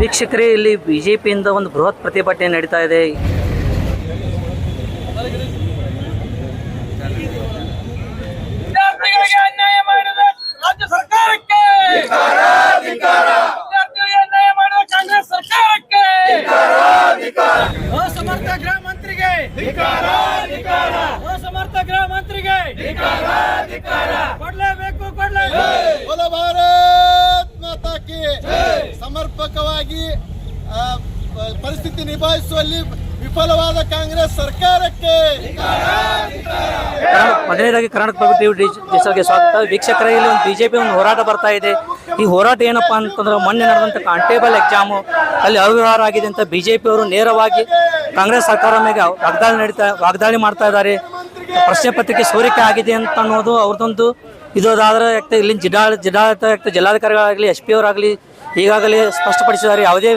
ವೀಕ್ಷಕರೇ, ಇಲ್ಲಿ ಬಿಜೆಪಿಯಿಂದ ಒಂದು ಬೃಹತ್ ಪ್ರತಿಭಟನೆ ನಡೀತಾ ಇದೆ. ವಿದ್ಯಾರ್ಥಿಗಳಿಗೆ ಅನ್ಯಾಯ ಮಾಡಿದ ರಾಜ್ಯ ಸರ್ಕಾರಕ್ಕೆ, ವಿದ್ಯಾರ್ಥಿಗಳಿಗೆ ಅನ್ಯಾಯ ಮಾಡಿದ ಕಾಂಗ್ರೆಸ್ ಸರ್ಕಾರಕ್ಕೆ, ಅಸಮರ್ಥ ಗೃಹ ಮಂತ್ರಿಗೆ, ಅಸಮರ್ಥ ಗೃಹ ಮಂತ್ರಿಗೆ ಕೊಡ್ಲೇಬೇಕು, ಕೊಡ್ಲೇಬೇಕು. बोलो भारत माता की ಸಮರ್ಪಕವಾಗಿ ಪರಿಸ್ಥಿತಿ ನಿಭಾಯಿಸುವಲ್ಲಿ ವಿಫಲವಾದ ಕಾಂಗ್ರೆಸ್ ಸರ್ಕಾರಕ್ಕೆ. ಮೊದಲನೇದಾಗಿ ಕರ್ನಾಟಕ ಪಬ್ಲಿಕ್ ಟಿವಿ ಡಿಜಿಟಲ್ಗೆ ಸ್ವಾಗತ. ವೀಕ್ಷಕರೇ, ಇಲ್ಲಿ ಒಂದು ಬಿಜೆಪಿ ಒಂದು ಹೋರಾಟ ಬರ್ತಾ ಇದೆ. ಈ ಹೋರಾಟ ಏನಪ್ಪಾ ಅಂತಂದ್ರೆ, ಮೊನ್ನೆ ನಡೆದಂಥ ಕಾನ್ಸ್ಟೇಬಲ್ ಎಕ್ಸಾಮು ಅಲ್ಲಿ ಅವ್ಯವಹಾರ ಆಗಿದೆ ಅಂತ ಬಿಜೆಪಿ ಅವರು ನೇರವಾಗಿ ಕಾಂಗ್ರೆಸ್ ಸರ್ಕಾರ ಮೇಲೆ ವಾಗ್ದಾಳಿ ಮಾಡ್ತಾ ಇದ್ದಾರೆ. ಪ್ರಶ್ನೆ ಪತ್ರಿಕೆ ಸೋರಿಕೆ ಆಗಿದೆ ಅಂತ ಅನ್ನೋದು ಅವ್ರದ್ದೊಂದು ಇದಾದ್ರೆ ಇಲ್ಲಿನ ಜಿಲ್ಲಾಡಳಿತ ಜಿಲ್ಲಾಧಿಕಾರಿಗಳಾಗಲಿ SP ಅವರಾಗಲಿ ಈಗಾಗಲೇ ಸ್ಪಷ್ಟಪಡಿಸಿದ್ದಾರೆ, ಯಾವುದೇ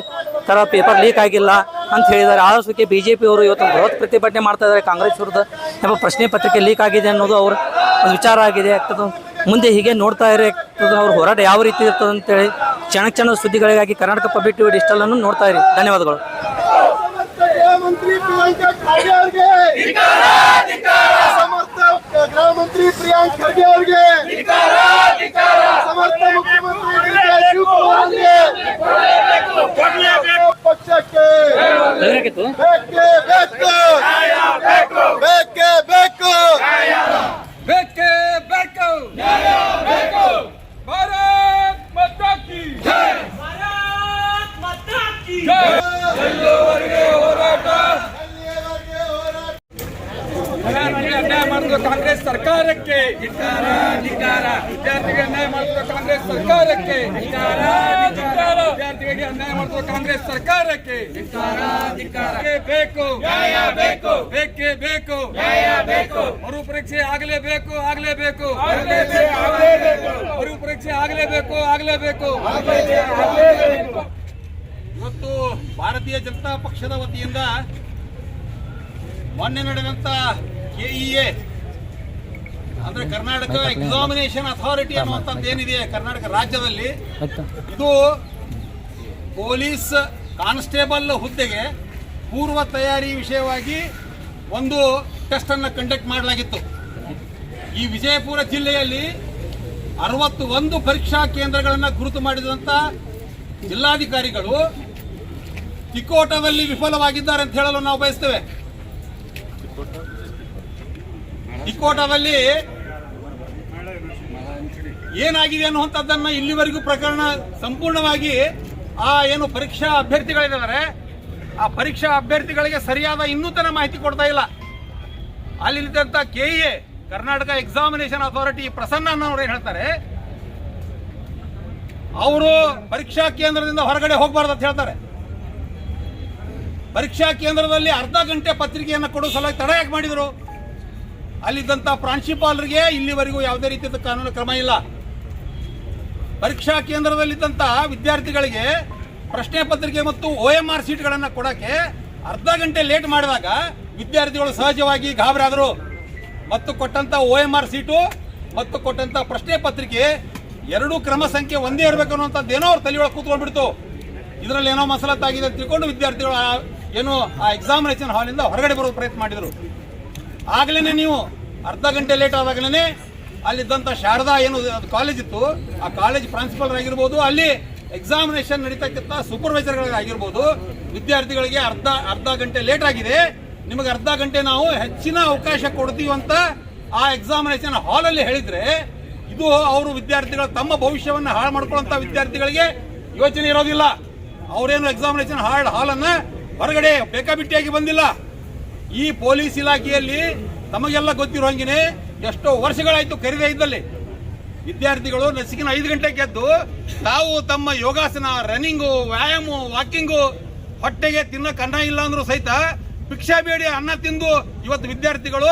ಥರ ಪೇಪರ್ ಲೀಕ್ ಆಗಿಲ್ಲ ಅಂತ ಹೇಳಿದ್ದಾರೆ. ಆ ಸುಖಿ ಬಿಜೆಪಿ ಅವರು ಇವತ್ತು ಬೃಹತ್ ಪ್ರತಿಭಟನೆ ಮಾಡ್ತಾ ಇದ್ದಾರೆ. ಕಾಂಗ್ರೆಸ್ ವಿರುದ್ಧ ಎಂಬ ಪ್ರಶ್ನೆ ಪತ್ರಿಕೆ ಲೀಕ್ ಆಗಿದೆ ಅನ್ನೋದು ಅವ್ರ ಒಂದು ವಿಚಾರ ಆಗಿದೆ. ಆಗ್ತದೆ ಮುಂದೆ ಹೀಗೆ ನೋಡ್ತಾ ಇರೋ ಅವ್ರ ಹೋರಾಟ ಯಾವ ರೀತಿ ಇರ್ತದೆ ಅಂತೇಳಿ ಕ್ಷಣ ಸುದ್ದಿಗಳಿಗಾಗಿ ಕರ್ನಾಟಕ ಪಬ್ಲಿಕ್ ಟಿವಿ ಡಿಜಿಟಲ್ ಅನ್ನು ನೋಡ್ತಾ ಇರಿ. ಧನ್ಯವಾದಗಳು. ಮಂತ್ರಿ ಪ್ರಿಯಾಂಕಾ ಖರ್ಗೆ ಅವರಿಗೆ, ಸಮರ್ಥ ಗೃಹ ಮಂತ್ರಿ ಪ್ರಿಯಾಂಕ್ ಖರ್ಗೆ ಅವರಿಗೆ, ಸಮರ್ಥ ಮುಖ್ಯಮಂತ್ರಿ DK ಶಿವಕುಮಾರ್ ಅವರಿಗೆ ಪಕ್ಷಕ್ಕೆ ಬೇಕೇ ಬೇಕು, ಬೇಕೇ ಬೇಕು, ಭಾರತ್ ಮಾತಾ ಕಿ ಜೈ, ಭಾರತ್ ಮಾತಾ ಕಿ ಜೈ. ಎಲ್ಲಿವರೆಗೆ ಹೋರಾಟ, ಅನ್ಯಾಯ ಮಾಡಿದ ಕಾಂಗ್ರೆಸ್ ಸರ್ಕಾರಕ್ಕೆ, ವಿದ್ಯಾರ್ಥಿಗಳಿಗೆ ಅನ್ಯಾಯ ಮಾಡಿದ ಕಾಂಗ್ರೆಸ್ ಸರ್ಕಾರಕ್ಕೆ, ವಿದ್ಯಾರ್ಥಿಗಳಿಗೆ ಅನ್ಯಾಯ ಮಾಡಿದ ಕಾಂಗ್ರೆಸ್ ಸರ್ಕಾರಕ್ಕೆ ಬೇಕು, ಬೇಕೇ ಬೇಕು, ಮರುಪರೀಕ್ಷೆ ಆಗಲೇಬೇಕು, ಮರುಪರೀಕ್ಷೆ ಆಗಲೇಬೇಕು. ಇವತ್ತು ಭಾರತೀಯ ಜನತಾ ಪಕ್ಷದ ವತಿಯಿಂದ ಮೊನ್ನೆ ನಡೆದಂತ KEA ಅಂದ್ರೆ ಕರ್ನಾಟಕ ಎಕ್ಸಾಮಿನೇಷನ್ ಅಥಾರಿಟಿ ಅನ್ನುವಂಥದ್ದು ಏನಿದೆ ಕರ್ನಾಟಕ ರಾಜ್ಯದಲ್ಲಿ, ಇದು ಪೊಲೀಸ್ ಕಾನ್ಸ್ಟೇಬಲ್ ಹುದ್ದೆಗೆ ಪೂರ್ವ ತಯಾರಿ ವಿಷಯವಾಗಿ ಒಂದು ಟೆಸ್ಟ್ ಅನ್ನು ಕಂಡಕ್ಟ್ ಮಾಡಲಾಗಿತ್ತು. ಈ ವಿಜಯಪುರ ಜಿಲ್ಲೆಯಲ್ಲಿ 61 ಪರೀಕ್ಷಾ ಕೇಂದ್ರಗಳನ್ನು ಗುರುತು ಮಾಡಿದಂತ ಜಿಲ್ಲಾಧಿಕಾರಿಗಳು ತಿಕೋಟದಲ್ಲಿ ವಿಫಲವಾಗಿದ್ದಾರೆ ಅಂತ ಹೇಳಲು ನಾವು ಬಯಸ್ತೇವೆ. ತಿಕೋಟದಲ್ಲಿ ಏನಾಗಿದೆ ಅನ್ನುವಂಥದ್ದನ್ನ ಇಲ್ಲಿವರೆಗೂ ಪ್ರಕರಣ ಸಂಪೂರ್ಣವಾಗಿ ಏನು ಪರೀಕ್ಷಾ ಅಭ್ಯರ್ಥಿಗಳಿದ್ದಾರೆ ಆ ಪರೀಕ್ಷಾ ಅಭ್ಯರ್ಥಿಗಳಿಗೆ ಸರಿಯಾದ ಇನ್ನೂತನ ಮಾಹಿತಿ ಕೊಡ್ತಾ ಇಲ್ಲ. ಅಲ್ಲಿದ್ದಂತ KEA Karnataka examination authority Prasanna ಅನ್ನೋರು ಏನ್ ಹೇಳ್ತಾರೆ, ಅವರು ಪರೀಕ್ಷಾ ಕೇಂದ್ರದಿಂದ ಹೊರಗಡೆ ಹೋಗಬಾರ್ದು ಅಂತ ಹೇಳ್ತಾರೆ. ಪರೀಕ್ಷಾ ಕೇಂದ್ರದಲ್ಲಿ ಅರ್ಧ ಗಂಟೆ ಪತ್ರಿಕೆಯನ್ನು ಕೊಡೋ ಸಲುವಾಗಿ ತಡ ಯಾಕೆ ಮಾಡಿದರು? ಅಲ್ಲಿದ್ದಂತ ಪ್ರಾಂಶುಪಾಲರಿಗೆ ಇಲ್ಲಿವರೆಗೂ ಯಾವುದೇ ರೀತಿಯ ಕಾನೂನು ಕ್ರಮ ಇಲ್ಲ. ಪರೀಕ್ಷಾ ಕೇಂದ್ರದಲ್ಲಿದ್ದಂತ ವಿದ್ಯಾರ್ಥಿಗಳಿಗೆ ಪ್ರಶ್ನೆ ಪತ್ರಿಕೆ ಮತ್ತು OMR ಸೀಟ್ಗಳನ್ನು ಕೊಡಕ್ಕೆ ಅರ್ಧ ಗಂಟೆ ಲೇಟ್ ಮಾಡಿದಾಗ ವಿದ್ಯಾರ್ಥಿಗಳು ಸಹಜವಾಗಿ ಗಾಬರಿಯಾದರು. ಮತ್ತು ಕೊಟ್ಟಂತ OMR ಸೀಟು ಮತ್ತು ಕೊಟ್ಟಂತ ಪ್ರಶ್ನೆ ಪತ್ರಿಕೆ ಎರಡೂ ಕ್ರಮ ಸಂಖ್ಯೆ ಒಂದೇ ಇರಬೇಕು ಅನ್ನುವಂಥದ್ದೇನೋ ಅವ್ರ ತಲೆಯೊಳಗೆ ಕೂತ್ಕೊಂಡ್ಬಿಡ್ತು. ಇದರಲ್ಲಿ ಏನೋ ಮಸಲತ್ತಾಗಿದೆ ಅಂತ ತಿಳ್ಕೊಂಡು ವಿದ್ಯಾರ್ಥಿಗಳು ಏನು ಆ ಎಕ್ಸಾಮಿನೇಷನ್ ಹಾಲಿಂದ ಹೊರಗಡೆ ಬರೋ ಪ್ರಯತ್ನ ಮಾಡಿದರು. ಆಗ್ಲೇ ನೀವು ಅರ್ಧ ಗಂಟೆ ಲೇಟ್ ಆದಾಗಲೇ ಅಲ್ಲಿದ್ದಂಥ ಶಾರದಾ ಏನು ಕಾಲೇಜ್ ಇತ್ತು ಆ ಕಾಲೇಜ್ ಪ್ರಿನ್ಸಿಪಲ್ ಆಗಿರ್ಬೋದು, ಅಲ್ಲಿ ಎಕ್ಸಾಮಿನೇಷನ್ ನಡೀತಕ್ಕಂಥ ಸೂಪರ್ವೈಸರ್ಗಳಾಗಿರ್ಬೋದು, ವಿದ್ಯಾರ್ಥಿಗಳಿಗೆ ಅರ್ಧ ಗಂಟೆ ಲೇಟ್ ಆಗಿದೆ, ನಿಮಗೆ ಅರ್ಧ ಗಂಟೆ ನಾವು ಹೆಚ್ಚಿನ ಅವಕಾಶ ಕೊಡ್ತೀವಿ ಅಂತ ಆ ಎಕ್ಸಾಮಿನೇಷನ್ ಹಾಲಲ್ಲಿ ಹೇಳಿದ್ರೆ, ಇದು ಅವರು ವಿದ್ಯಾರ್ಥಿಗಳು ತಮ್ಮ ಭವಿಷ್ಯವನ್ನು ಹಾಳು ಮಾಡ್ಕೊಳ್ಳುವಂತ ವಿದ್ಯಾರ್ಥಿಗಳಿಗೆ ಯೋಚನೆ ಇರೋದಿಲ್ಲ. ಅವರೇನು ಎಕ್ಸಾಮಿನೇಷನ್ ಹಾಲನ್ನ ಹೊರಗಡೆ ಬೇಕಾಬಿಟ್ಟಿಯಾಗಿ ಬಂದಿಲ್ಲ. ಈ ಪೊಲೀಸ್ ಇಲಾಖೆಯಲ್ಲಿ ತಮಗೆಲ್ಲ ಗೊತ್ತಿರೋ ಹಂಗಿನೇ ಎಷ್ಟೋ ವರ್ಷಗಳಾಯ್ತು ಕರೀದೇ ಇದ್ದಲ್ಲಿ ವಿದ್ಯಾರ್ಥಿಗಳು ನಸಿಕಿನ 5 ಗಂಟೆಗೆ ಎದ್ದು ತಾವು ತಮ್ಮ ಯೋಗಾಸನ, ರನ್ನಿಂಗು, ವ್ಯಾಯಾಮ, ವಾಕಿಂಗು, ಹೊಟ್ಟೆಗೆ ತಿನ್ನಕ್ಕೆ ಅನ್ನ ಇಲ್ಲ ಅಂದ್ರೂ ಸಹಿತ ಭಿಕ್ಷಾ ಬೇಡಿ ಅನ್ನ ತಿಂದು ಇವತ್ತು ವಿದ್ಯಾರ್ಥಿಗಳು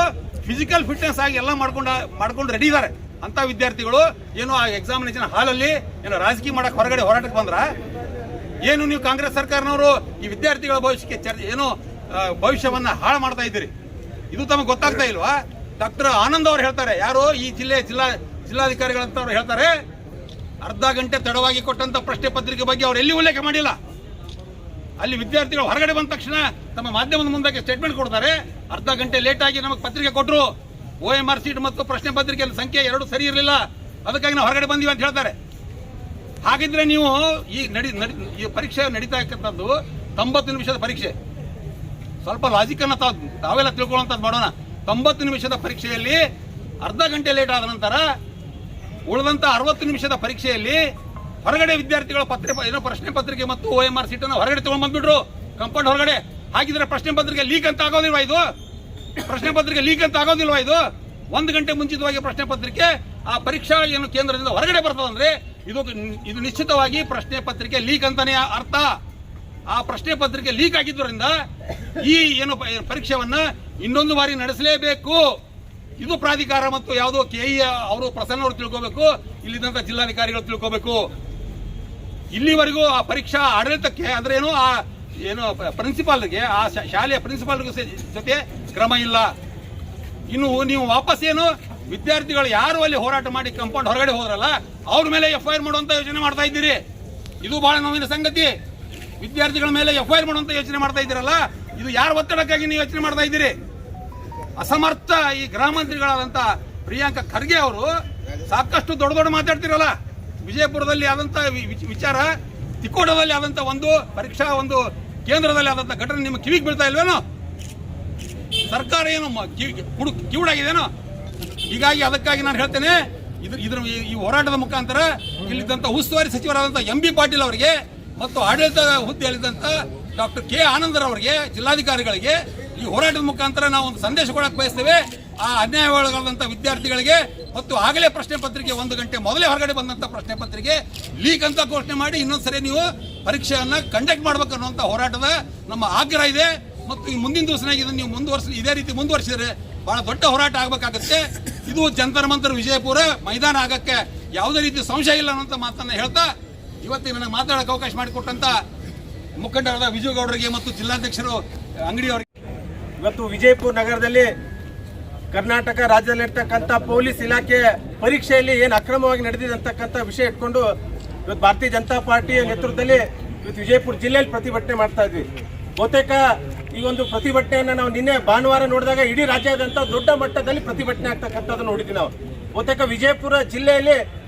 ಫಿಸಿಕಲ್ ಫಿಟ್ನೆಸ್ ಆಗಿ ಎಲ್ಲ ಮಾಡ್ಕೊಂಡು ರೆಡಿ ಇದ್ದಾರೆ. ಅಂತ ವಿದ್ಯಾರ್ಥಿಗಳು ಏನು ಆ ಎಕ್ಸಾಮಿನೇಷನ್ ಹಾಲಲ್ಲಿ ಏನು ರಾಜಕೀಯ ಮಾಡಕ್ಕೆ ಹೊರಗಡೆ ಹೋರಾಟಕ್ಕೆ ಬಂದ್ರ ಏನು? ನೀವು ಕಾಂಗ್ರೆಸ್ ಸರ್ಕಾರನವರು ಈ ವಿದ್ಯಾರ್ಥಿಗಳ ಭವಿಷ್ಯಕ್ಕೆ ಏನು ಭವಿಷ್ಯವನ್ನ ಹಾಳು ಮಾಡ್ತಾ ಇದ್ದೀರಿ, ಇದು ತಮಗೆ ಗೊತ್ತಾಗ್ತಾ ಇಲ್ವಾ? ಡಾಕ್ಟರ್ ಆನಂದ್ ಅವರು ಹೇಳ್ತಾರೆ, ಯಾರು ಈ ಜಿಲ್ಲಾಧಿಕಾರಿಗಳಂತ ಅವ್ರು ಹೇಳ್ತಾರೆ, ಅರ್ಧ ಗಂಟೆ ತಡವಾಗಿ ಕೊಟ್ಟಂತ ಪ್ರಶ್ನೆ ಪತ್ರಿಕೆ ಬಗ್ಗೆ ಅವ್ರು ಎಲ್ಲಿ ಉಲ್ಲೇಖ ಮಾಡಿಲ್ಲ. ಅಲ್ಲಿ ವಿದ್ಯಾರ್ಥಿಗಳು ಹೊರಗಡೆ ಬಂದ ತಕ್ಷಣ ತಮ್ಮ ಮಾಧ್ಯಮದ ಮುಂದಕ್ಕೆ ಸ್ಟೇಟ್ಮೆಂಟ್ ಕೊಡ್ತಾರೆ. ಅರ್ಧ ಗಂಟೆ ಲೇಟ್ ಆಗಿ ನಮಗೆ ಪತ್ರಿಕೆ ಕೊಟ್ಟರು, OMR ಸೀಟ್ ಮತ್ತು ಪ್ರಶ್ನೆ ಪತ್ರಿಕೆ ಸಂಖ್ಯೆ ಎರಡು ಸರಿ ಇರಲಿಲ್ಲ, ಅದಕ್ಕಾಗಿ ನಾವು ಹೊರಗಡೆ ಬಂದೀವಿ ಅಂತ ಹೇಳ್ತಾರೆ. ಹಾಗಿದ್ರೆ ನೀವು ಈ ಪರೀಕ್ಷೆ ನಡೀತಾ ಇರ್ತಕ್ಕಂಥದ್ದು 90 ನಿಮಿಷದ ಪರೀಕ್ಷೆ. ಸ್ವಲ್ಪ ಲಾಜಿಕನ್ನು ತಾವೆಲ್ಲ ತಿಳ್ಕೊಳ್ಳುವಂಥದ್ದು ಮಾಡೋಣ. 90 ನಿಮಿಷದ ಪರೀಕ್ಷೆಯಲ್ಲಿ ಅರ್ಧ ಗಂಟೆ ಲೇಟ್ ಆದ ನಂತರ ಉಳಿದಂಥ 60 ನಿಮಿಷದ ಪರೀಕ್ಷೆಯಲ್ಲಿ ಹೊರಗಡೆ ವಿದ್ಯಾರ್ಥಿಗಳ ಪ್ರಶ್ನೆ ಪತ್ರಿಕೆ ಮತ್ತು OMR ಸೀಟನ್ನು ಹೊರಗಡೆ ತಗೊಂಡ್ ಬಂದ್ಬಿಟ್ರು, ಕಂಪೌಂಡ್ ಹೊರಗಡೆ. ಹಾಗಿದ್ರೆ ಪ್ರಶ್ನೆ ಪತ್ರಿಕೆ ಲೀಕ್ ಅಂತ ಆಗೋದಿಲ್ವಾ ಇದು? ಪ್ರಶ್ನೆ ಪತ್ರಿಕೆ ಲೀಕ್ ಅಂತ ಆಗೋದಿಲ್ವಾ ಇದು? 1 ಗಂಟೆ ಮುಂಚಿತವಾಗಿ ಪ್ರಶ್ನೆ ಪತ್ರಿಕೆ ಆ ಪರೀಕ್ಷಾ ಏನು ಕೇಂದ್ರದಿಂದ ಹೊರಗಡೆ ಬರ್ತದಂದ್ರೆ ಇದು ನಿಶ್ಚಿತವಾಗಿ ಪ್ರಶ್ನೆ ಪತ್ರಿಕೆ ಲೀಕ್ ಅಂತಾನೆ ಅರ್ಥ. ಆ ಪ್ರಶ್ನೆ ಪತ್ರಿಕೆ ಲೀಕ್ ಆಗಿದ್ದರಿಂದ ಈ ಏನು ಪರೀಕ್ಷೆಯನ್ನ ಇನ್ನೊಂದು ಬಾರಿ ನಡೆಸಲೇಬೇಕು. ಇದು ಪ್ರಾಧಿಕಾರ ಮತ್ತು ಯಾವುದೋ KE ಅವರು ಪ್ರಸನ್ನ ಅವರು ತಿಳ್ಕೋಬೇಕು, ಇಲ್ಲಿದ್ದಂಥ ಜಿಲ್ಲಾಧಿಕಾರಿಗಳು ತಿಳ್ಕೋಬೇಕು. ಇಲ್ಲಿವರೆಗೂ ಆ ಪರೀಕ್ಷಾ ಆಡಳಿತಕ್ಕೆ ಅಂದ್ರೆ ಏನು ಪ್ರಿನ್ಸಿಪಾಲ್ಗೆ, ಆ ಶಾಲೆಯ ಪ್ರಿನ್ಸಿಪಾಲ್ ಜೊತೆ ಕ್ರಮ ಇಲ್ಲ. ಇನ್ನು ನೀವು ವಾಪಸ್ ಏನು ವಿದ್ಯಾರ್ಥಿಗಳು ಯಾರು ಅಲ್ಲಿ ಹೋರಾಟ ಮಾಡಿ ಕಂಪೌಂಡ್ ಹೊರಗಡೆ ಹೋದ್ರಲ್ಲ ಅವ್ರ ಮೇಲೆ FIR ಮಾಡುವಂತ ಯೋಚನೆ ಮಾಡ್ತಾ ಇದ್ದೀರಿ. ಇದು ಬಹಳ ನೋವಿನ ಸಂಗತಿ. ವಿದ್ಯಾರ್ಥಿಗಳ ಮೇಲೆ FIR ಮಾಡುವಂತ ಯೋಚನೆ ಮಾಡ್ತಾ ಇದ್ದೀರಲ್ಲ, ಇದು ಯಾರ ಒತ್ತಡಕ್ಕಾಗಿ ನೀವು ಯೋಚನೆ ಮಾಡ್ತಾ ಇದ್ದೀರಿ? ಅಸಮರ್ಥ ಈ ಗೃಹ ಮಂತ್ರಿಗಳಾದಂತ ಪ್ರಿಯಾಂಕಾ ಖರ್ಗೆ ಅವರು ಸಾಕಷ್ಟು ದೊಡ್ಡ ಮಾತಾಡ್ತಿರಲ್ಲ. ವಿಜಯಪುರದಲ್ಲಿ ಆದಂತ ವಿಚಾರ, ತಿಕೋಟದಲ್ಲಿ ಆದಂತ ಒಂದು ಪರೀಕ್ಷಾ ಒಂದು ಕೇಂದ್ರದಲ್ಲಿ ಆದಂತ ಘಟನೆ ನಿಮ್ಮ ಕಿವಿಗೆ ಬೀಳ್ತಾ ಇಲ್ವೇನೋ? ಸರ್ಕಾರ ಏನು ಕಿವುಡಾಗಿದೇನೋ? ಹೀಗಾಗಿ ಅದಕ್ಕಾಗಿ ನಾನು ಹೇಳ್ತೇನೆ, ಈ ಹೋರಾಟದ ಮುಖಾಂತರ ಇಲ್ಲಿದ್ದಂತ ಉಸ್ತುವಾರಿ ಸಚಿವರಾದಂಥ MB ಪಾಟೀಲ್ ಅವರಿಗೆ ಮತ್ತು ಆಡಳಿತ ಹುದ್ದೆಯಲ್ಲಿದ್ದಂಥ ಡಾಕ್ಟರ್ K ಆನಂದರ್ ಅವರಿಗೆ, ಜಿಲ್ಲಾಧಿಕಾರಿಗಳಿಗೆ ಈ ಹೋರಾಟದ ಮುಖಾಂತರ ನಾವು ಒಂದು ಸಂದೇಶ ಕೊಡಕ್ಕೆ ಬಯಸ್ತೇವೆ. ಆ ಅನ್ಯಾಯಗೊಳಗಾದಂಥ ವಿದ್ಯಾರ್ಥಿಗಳಿಗೆ ಮತ್ತು ಆಗಲೇ ಪ್ರಶ್ನೆ ಪತ್ರಿಕೆ 1 ಗಂಟೆ ಮೊದಲೇ ಹೊರಗಡೆ ಬಂದಂಥ ಪ್ರಶ್ನೆ ಪತ್ರಿಕೆ ಲೀಕ್ ಅಂತ ಘೋಷಣೆ ಮಾಡಿ ಇನ್ನೊಂದ್ಸರಿ ನೀವು ಪರೀಕ್ಷೆಯನ್ನ ಕಂಡಕ್ಟ್ ಮಾಡ್ಬೇಕು ಅನ್ನುವಂಥ ಹೋರಾಟದ ನಮ್ಮ ಆಗ್ರಹ ಇದೆ. ಮತ್ತು ಈ ಮುಂದಿನ ದಿವಸನಾಗ ಇದನ್ನು ನೀವು ಇದೇ ರೀತಿ ಮುಂದುವರಿಸಿದ್ರೆ ಬಹಳ ದೊಡ್ಡ ಹೋರಾಟ ಆಗಬೇಕಾಗುತ್ತೆ. ಇದು ಜಂತರ್ ಮಂತರ್ ವಿಜಯಪುರ ಮೈದಾನ ಆಗಕ್ಕೆ ಯಾವುದೇ ರೀತಿ ಸಂಶಯ ಇಲ್ಲ ಅನ್ನೋಂಥ ಮಾತನ್ನ ಹೇಳ್ತಾ ಇವತ್ತಿನ ನನಗೆ ಮಾತಾಡೋಕೆ ಅವಕಾಶ ಮಾಡಿಕೊಟ್ಟಂತ ಮುಖಂಡರಾದ ವಿಜಯ್ ಗೌಡರಿಗೆ ಮತ್ತು ಜಿಲ್ಲಾಧ್ಯಕ್ಷರು ಅಂಗಡಿಯವರಿಗೆ, ಇವತ್ತು ವಿಜಯಪುರ ನಗರದಲ್ಲಿ ಕರ್ನಾಟಕ ರಾಜ್ಯದಲ್ಲಿರ್ತಕ್ಕಂಥ ಪೊಲೀಸ್ ಇಲಾಖೆ ಪರೀಕ್ಷೆಯಲ್ಲಿ ಏನು ಅಕ್ರಮವಾಗಿ ನಡೆದಿದೆ ಅಂತಕ್ಕಂಥ ವಿಷಯ ಇಟ್ಕೊಂಡು ಇವತ್ತು ಭಾರತೀಯ ಜನತಾ ಪಾರ್ಟಿಯ ನೇತೃತ್ವದಲ್ಲಿ ಇವತ್ತು ವಿಜಯಪುರ ಜಿಲ್ಲೆಯಲ್ಲಿ ಪ್ರತಿಭಟನೆ ಮಾಡ್ತಾ ಇದ್ವಿ. ಬಹುತೇಕ ಈ ಒಂದು ಪ್ರತಿಭಟನೆಯನ್ನು ನಾವು ನಿನ್ನೆ ಭಾನುವಾರ ನೋಡಿದಾಗ ಇಡೀ ರಾಜ್ಯಾದ್ಯಂತ ದೊಡ್ಡ ಮಟ್ಟದಲ್ಲಿ ಪ್ರತಿಭಟನೆ ಆಗ್ತಕ್ಕಂಥದ್ದು ನೋಡಿದ್ವಿ ನಾವು. ಬಹುತೇಕ ವಿಜಯಪುರ ಜಿಲ್ಲೆಯಲ್ಲಿ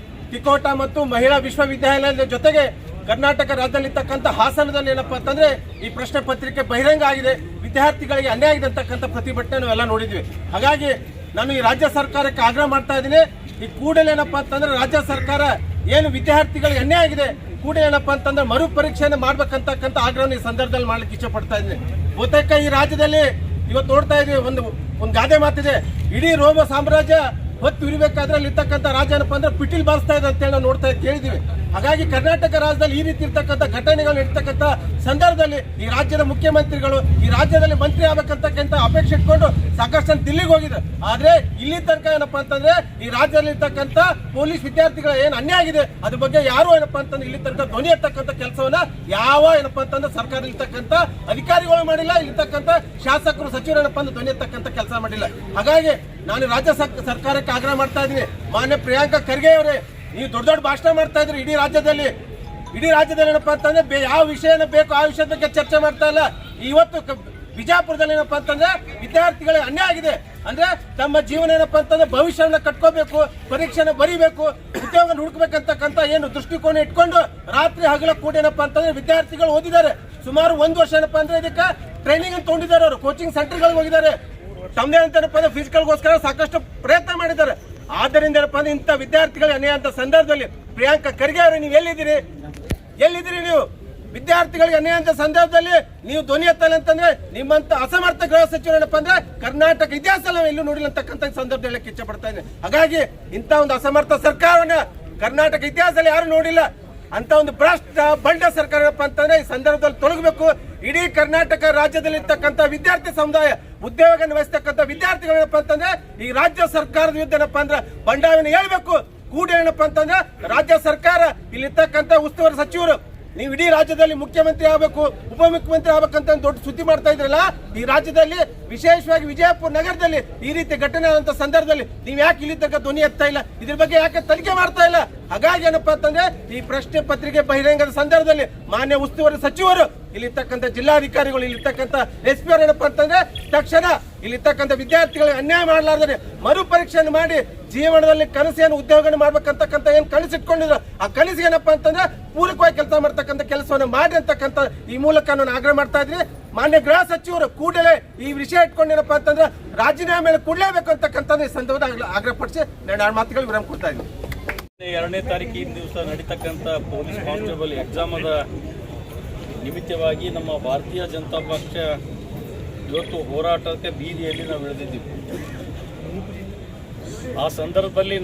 ತಿಕೋಟ ಮತ್ತು ಮಹಿಳಾ ವಿಶ್ವವಿದ್ಯಾಲಯದ ಜೊತೆಗೆ ಕರ್ನಾಟಕ ರಾಜ್ಯದಲ್ಲಿರ್ತಕ್ಕಂಥ ಹಾಸನದಲ್ಲಿ ಏನಪ್ಪಾ ಅಂತಂದ್ರೆ ಈ ಪ್ರಶ್ನೆ ಪತ್ರಿಕೆ ಬಹಿರಂಗ ಆಗಿದೆ, ವಿದ್ಯಾರ್ಥಿಗಳಿಗೆ ಅನ್ಯಾಯ ಆಗಿದೆ ಅಂತಕ್ಕಂಥ ಪ್ರತಿಭಟನೆ ನಾವೆಲ್ಲ ನೋಡಿದ್ವಿ. ಹಾಗಾಗಿ ನಾನು ಈ ರಾಜ್ಯ ಸರ್ಕಾರಕ್ಕೆ ಆಗ್ರಹ ಮಾಡ್ತಾ ಇದ್ದೀನಿ, ಈ ಕೂಡಲೇ ಏನಪ್ಪಾ ಅಂತಂದ್ರೆ ರಾಜ್ಯ ಸರ್ಕಾರ ಏನು ವಿದ್ಯಾರ್ಥಿಗಳಿಗೆ ಅನ್ಯಾಯ ಆಗಿದೆ ಕೂಡಲೇ ಏನಪ್ಪಾ ಅಂತಂದ್ರೆ ಮರು ಪರೀಕ್ಷೆಯನ್ನು ಮಾಡ್ಬೇಕಂತಕ್ಕಂಥ ಆಗ್ರಹ ಈ ಸಂದರ್ಭದಲ್ಲಿ ಮಾಡ್ಲಿಕ್ಕೆ ಇಚ್ಛೆ ಪಡ್ತಾ ಇದ್ದೀನಿ. ಬಹುತೇಕ ಈ ರಾಜ್ಯದಲ್ಲಿ ಇವತ್ತು ನೋಡ್ತಾ ಇದ್ವಿ, ಒಂದು ಗಾದೆ ಮಾತಿದೆ, ಇಡೀ ರೋಮ ಸಾಮ್ರಾಜ್ಯ ಹೊತ್ತು ಇರಬೇಕಾದ್ರೆ ಅಲ್ಲಿ ಇರ್ತಕ್ಕಂಥ ರಾಜ್ಯ ಏನಪ್ಪಾ ಅಂದ್ರೆ ಪಿಟೀಲ್ ಬಾರಿಸ್ತಾ ಇದೆ ಅಂತೇಳಿ ನಾವು ನೋಡ್ತಾ ಕೇಳಿದೀವಿ. ಹಾಗಾಗಿ ಕರ್ನಾಟಕ ರಾಜ್ಯದಲ್ಲಿ ಈ ರೀತಿ ಇರ್ತಕ್ಕಂಥ ಘಟನೆಗಳು ಇರ್ತಕ್ಕಂಥ ಸಂದರ್ಭದಲ್ಲಿ ಈ ರಾಜ್ಯದ ಮುಖ್ಯಮಂತ್ರಿಗಳು ಈ ರಾಜ್ಯದಲ್ಲಿ ಮಂತ್ರಿ ಆಗ್ಬೇಕಂತಕ್ಕಂಥ ಅಪೇಕ್ಷೆ ಇಟ್ಕೊಂಡು ಸಾಕಷ್ಟು ದಿಲ್ಲಿಗೆ ಹೋಗಿದೆ. ಆದ್ರೆ ಇಲ್ಲಿ ತನಕ ಏನಪ್ಪಾ ಅಂತಂದ್ರೆ ಈ ರಾಜ್ಯದಲ್ಲಿ ಇರ್ತಕ್ಕಂಥ ಪೊಲೀಸ್ ವಿದ್ಯಾರ್ಥಿಗಳ ಏನ್ ಅನ್ಯಾಯ ಆಗಿದೆ ಅದ್ರ ಬಗ್ಗೆ ಯಾರು ಏನಪ್ಪಾ ಅಂತಂದ್ರೆ ಇಲ್ಲಿ ತನಕ ಧ್ವನಿ ಎತ್ತಕ್ಕಂಥ ಕೆಲಸವನ್ನ ಯಾವ ಏನಪ್ಪಾ ಅಂತಂದ್ರೆ ಸರ್ಕಾರ ಇರ್ತಕ್ಕಂಥ ಅಧಿಕಾರಿಗಳು ಮಾಡಿಲ್ಲ, ಇರ್ತಕ್ಕಂಥ ಶಾಸಕರು ಸಚಿವರು ಏನಪ್ಪಾ ಅಂದ್ರೆ ಧ್ವನಿ ಎತ್ತಕ್ಕಂಥ ಕೆಲಸ ಮಾಡಿಲ್ಲ. ಹಾಗಾಗಿ ನಾನು ರಾಜ್ಯ ಸರ್ಕಾರಕ್ಕೆ ಆಗ್ರಹ ಮಾಡ್ತಾ ಇದ್ದೀನಿ, ಮಾನ್ಯ ಪ್ರಿಯಾಂಕಾ ಖರ್ಗೆ ಅವರೇ, ನೀವು ದೊಡ್ಡ ಭಾಷಣ ಮಾಡ್ತಾ ಇದ್ರಿ ಇಡೀ ರಾಜ್ಯದಲ್ಲಿ ಏನಪ್ಪಾ ಅಂತಂದ್ರೆ ಯಾವ ವಿಷಯನ ಬೇಕು ಆ ವಿಷಯದ ಬಗ್ಗೆ ಚರ್ಚೆ ಮಾಡ್ತಾ ಇಲ್ಲ. ಇವತ್ತು ಬಿಜಾಪುರದಲ್ಲಿ ಏನಪ್ಪಾ ಅಂತಂದ್ರೆ ವಿದ್ಯಾರ್ಥಿಗಳಿಗೆ ಅನ್ಯಾಯ ಆಗಿದೆ ಅಂದ್ರೆ ತಮ್ಮ ಜೀವನ ಏನಪ್ಪಾ ಅಂತಂದ್ರೆ ಭವಿಷ್ಯವನ್ನ ಕಟ್ಕೋಬೇಕು, ಪರೀಕ್ಷೆನ ಬರೀಬೇಕು, ಉದ್ಯೋಗ ಹುಡುಕ್ಬೇಕಂತಕ್ಕಂಥ ಏನು ದೃಷ್ಟಿಕೋನ ಇಟ್ಕೊಂಡು ರಾತ್ರಿ ಹಗಲ ಕೂಡ ಏನಪ್ಪಾ ಅಂತಂದ್ರೆ ವಿದ್ಯಾರ್ಥಿಗಳು ಓದಿದ್ದಾರೆ. ಸುಮಾರು 1 ವರ್ಷ ಏನಪ್ಪಾ ಅಂದ್ರೆ ಇದಕ್ಕೆ ಟ್ರೈನಿಂಗ್ ತಗೊಂಡಿದ್ದಾರೆ, ಅವರು ಕೋಚಿಂಗ್ ಸೆಂಟರ್ಗಳಿಗೆ ಹೋಗಿದ್ದಾರೆ, ತಮ್ಮದೇ ಅಂತ ಫಿಸಿಕಲ್ಗೋಸ್ಕರ ಸಾಕಷ್ಟು ಪ್ರಯತ್ನ ಮಾಡಿದ್ದಾರೆ. ಆದ್ದರಿಂದ ಏನಪ್ಪಾ ಅಂದ್ರೆ ಇಂಥ ವಿದ್ಯಾರ್ಥಿಗಳಿಗೆ ಅನ್ಯಾಯ ಅಂತ ಸಂದರ್ಭದಲ್ಲಿ ಪ್ರಿಯಾಂಕಾ ಖರ್ಗೆ ಅವರು ನೀವು ಎಲ್ಲಿದ್ದೀರಿ ನೀವು? ವಿದ್ಯಾರ್ಥಿಗಳಿಗೆ ಅನ್ಯಾಯ ಅಂತ ಸಂದರ್ಭದಲ್ಲಿ ನೀವು ಧ್ವನಿ ಎತ್ತಲ್ಲ ಅಂತಂದ್ರೆ ನಿಮ್ಮಂತ ಅಸಮರ್ಥ ಗೃಹ ಸಚಿವರು ಏನಪ್ಪಾ ಅಂದ್ರೆ ಕರ್ನಾಟಕ ಇತಿಹಾಸ ನಾವು ಎಲ್ಲೂ ನೋಡಿಲ್ಲ ಅಂತಕ್ಕಂಥ ಸಂದರ್ಭದಲ್ಲಿ ಹೇಳಕ್ಕೆ ಇಚ್ಛೆ ಪಡ್ತಾ ಇದ್ದೇನೆ. ಹಾಗಾಗಿ ಇಂಥ ಒಂದು ಅಸಮರ್ಥ ಸರ್ಕಾರವನ್ನ ಕರ್ನಾಟಕ ಇತಿಹಾಸದಲ್ಲಿ ಯಾರು ನೋಡಿಲ್ಲ. ಅಂತ ಒಂದು ಭ್ರಷ್ಟ ಬಂಡ ಸರ್ಕಾರ ಏನಪ್ಪಾ ಅಂತಂದ್ರೆ ಈ ಸಂದರ್ಭದಲ್ಲಿ ತೊಲಗಬೇಕು. ಇಡೀ ಕರ್ನಾಟಕ ರಾಜ್ಯದಲ್ಲಿ ಇರ್ತಕ್ಕಂಥ ವಿದ್ಯಾರ್ಥಿ ಸಮುದಾಯ ಉದ್ಯೋಗ ವಹಿಸ್ತಕ್ಕಂಥ ವಿದ್ಯಾರ್ಥಿಗಳು ಏನಪ್ಪಾ ಅಂತಂದ್ರೆ ಈ ರಾಜ್ಯ ಸರ್ಕಾರದ ವಿರುದ್ಧ ಏನಪ್ಪಾ ಅಂದ್ರೆ ಬಂಡಾಯವನ್ನು ಹೇಳ್ಬೇಕು. ಕೂಡ ಏನಪ್ಪಾ ಅಂತಂದ್ರೆ ರಾಜ್ಯ ಸರ್ಕಾರ ಇಲ್ಲಿರ್ತಕ್ಕಂಥ ಉಸ್ತುವಾರಿ ಸಚಿವರು ನೀವು ಇಡೀ ರಾಜ್ಯದಲ್ಲಿ ಮುಖ್ಯಮಂತ್ರಿ ಆಗಬೇಕು, ಉಪಮುಖ್ಯಮಂತ್ರಿ ಆಗ್ಬೇಕಂತ ದೊಡ್ಡ ಸುದ್ದಿ ಮಾಡ್ತಾ ಇದ್ರಲ್ಲ. ಈ ರಾಜ್ಯದಲ್ಲಿ ವಿಶೇಷವಾಗಿ ವಿಜಯಪುರ ನಗರದಲ್ಲಿ ಈ ರೀತಿ ಘಟನೆ ಆದಂತ ಸಂದರ್ಭದಲ್ಲಿ ನೀವು ಯಾಕೆ ಇಲ್ಲಿ ತನಕ ಧ್ವನಿ ಎತ್ತಾ ಇಲ್ಲ? ಇದ್ರ ಬಗ್ಗೆ ಯಾಕೆ ತನಿಖೆ ಮಾಡ್ತಾ ಇಲ್ಲ? ಹಾಗಾಗಿ ಏನಪ್ಪಾ ಅಂತಂದ್ರೆ ಈ ಪ್ರಶ್ನೆ ಪತ್ರಿಕೆ ಬಹಿರಂಗದ ಸಂದರ್ಭದಲ್ಲಿ ಮಾನ್ಯ ಉಸ್ತುವಾರಿ ಸಚಿವರು, ಇಲ್ಲಿರ್ತಕ್ಕಂಥ ಜಿಲ್ಲಾಧಿಕಾರಿಗಳು, ಇಲ್ಲಿರ್ತಕ್ಕಂಥ SP ಅವರು ಏನಪ್ಪಾ ಅಂತಂದ್ರೆ ತಕ್ಷಣ ಇಲ್ಲಿರ್ತಕ್ಕಂಥ ವಿದ್ಯಾರ್ಥಿಗಳಿಗೆ ಅನ್ಯಾಯ ಮಾಡಲಾರ್ದರೆ ಮರು ಪರೀಕ್ಷೆಯನ್ನು ಮಾಡಿ ಜೀವನದಲ್ಲಿ ಕನಸೇನು ಉದ್ಯೋಗ ಮಾಡ್ಬೇಕಂತಕ್ಕಂಥ ಏನ್ ಕನಸಿಟ್ಕೊಂಡಿದ್ರು ಆ ಕನಸಿಗೆ ಏನಪ್ಪಾ ಅಂತಂದ್ರೆ ಪೂರಕವಾಗಿ ಕೆಲಸ ಮಾಡ್ತಕ್ಕಂಥ ಕೆಲಸವನ್ನು ಮಾಡಿ ಅಂತಕ್ಕಂಥ ಈ ಮೂಲಕ ನಾನು ಆಗ್ರಹ ಮಾಡ್ತಾ ಇದ್ರಿ. ಮಾನ್ಯ ಗೃಹ ಸಚಿವರು ಕೂಡಲೇ ಈ ವಿಷಯ ಇಟ್ಕೊಂಡೇನಪ್ಪಾ ಅಂತಂದ್ರೆ ರಾಜೀನಾಮೆ ಕೊಡ್ಲೇಬೇಕು ಅಂತಕ್ಕಂಥ ಈ ಸಂದರ್ಭದಲ್ಲಿ ಆಗ್ರಹಪಡಿಸಿ ನಾನು 2 ಮಾತುಗಳು ವಿರಾಮ ಕೊಡ್ತಾ ಇದ್ದೀನಿ. 2ನೇ ತಾರೀಕಿನ ದಿವಸ ನಡೀತಕ್ಕಂಥ ಪೊಲೀಸ್ ಕಾನ್ಸ್ಟೇಬಲ್ ಎಕ್ಸಾಮದ ನಿಮಿತ್ತವಾಗಿ ನಮ್ಮ ಭಾರತೀಯ ಜನತಾ ಪಕ್ಷ ಇವತ್ತು ಹೋರಾಟಕ್ಕೆ ಬೀದಿಯಲ್ಲಿ ನಾವು ಇಳಿದಿದ್ದೀವಿ. ಆ ಸಂದರ್ಭದಲ್ಲಿ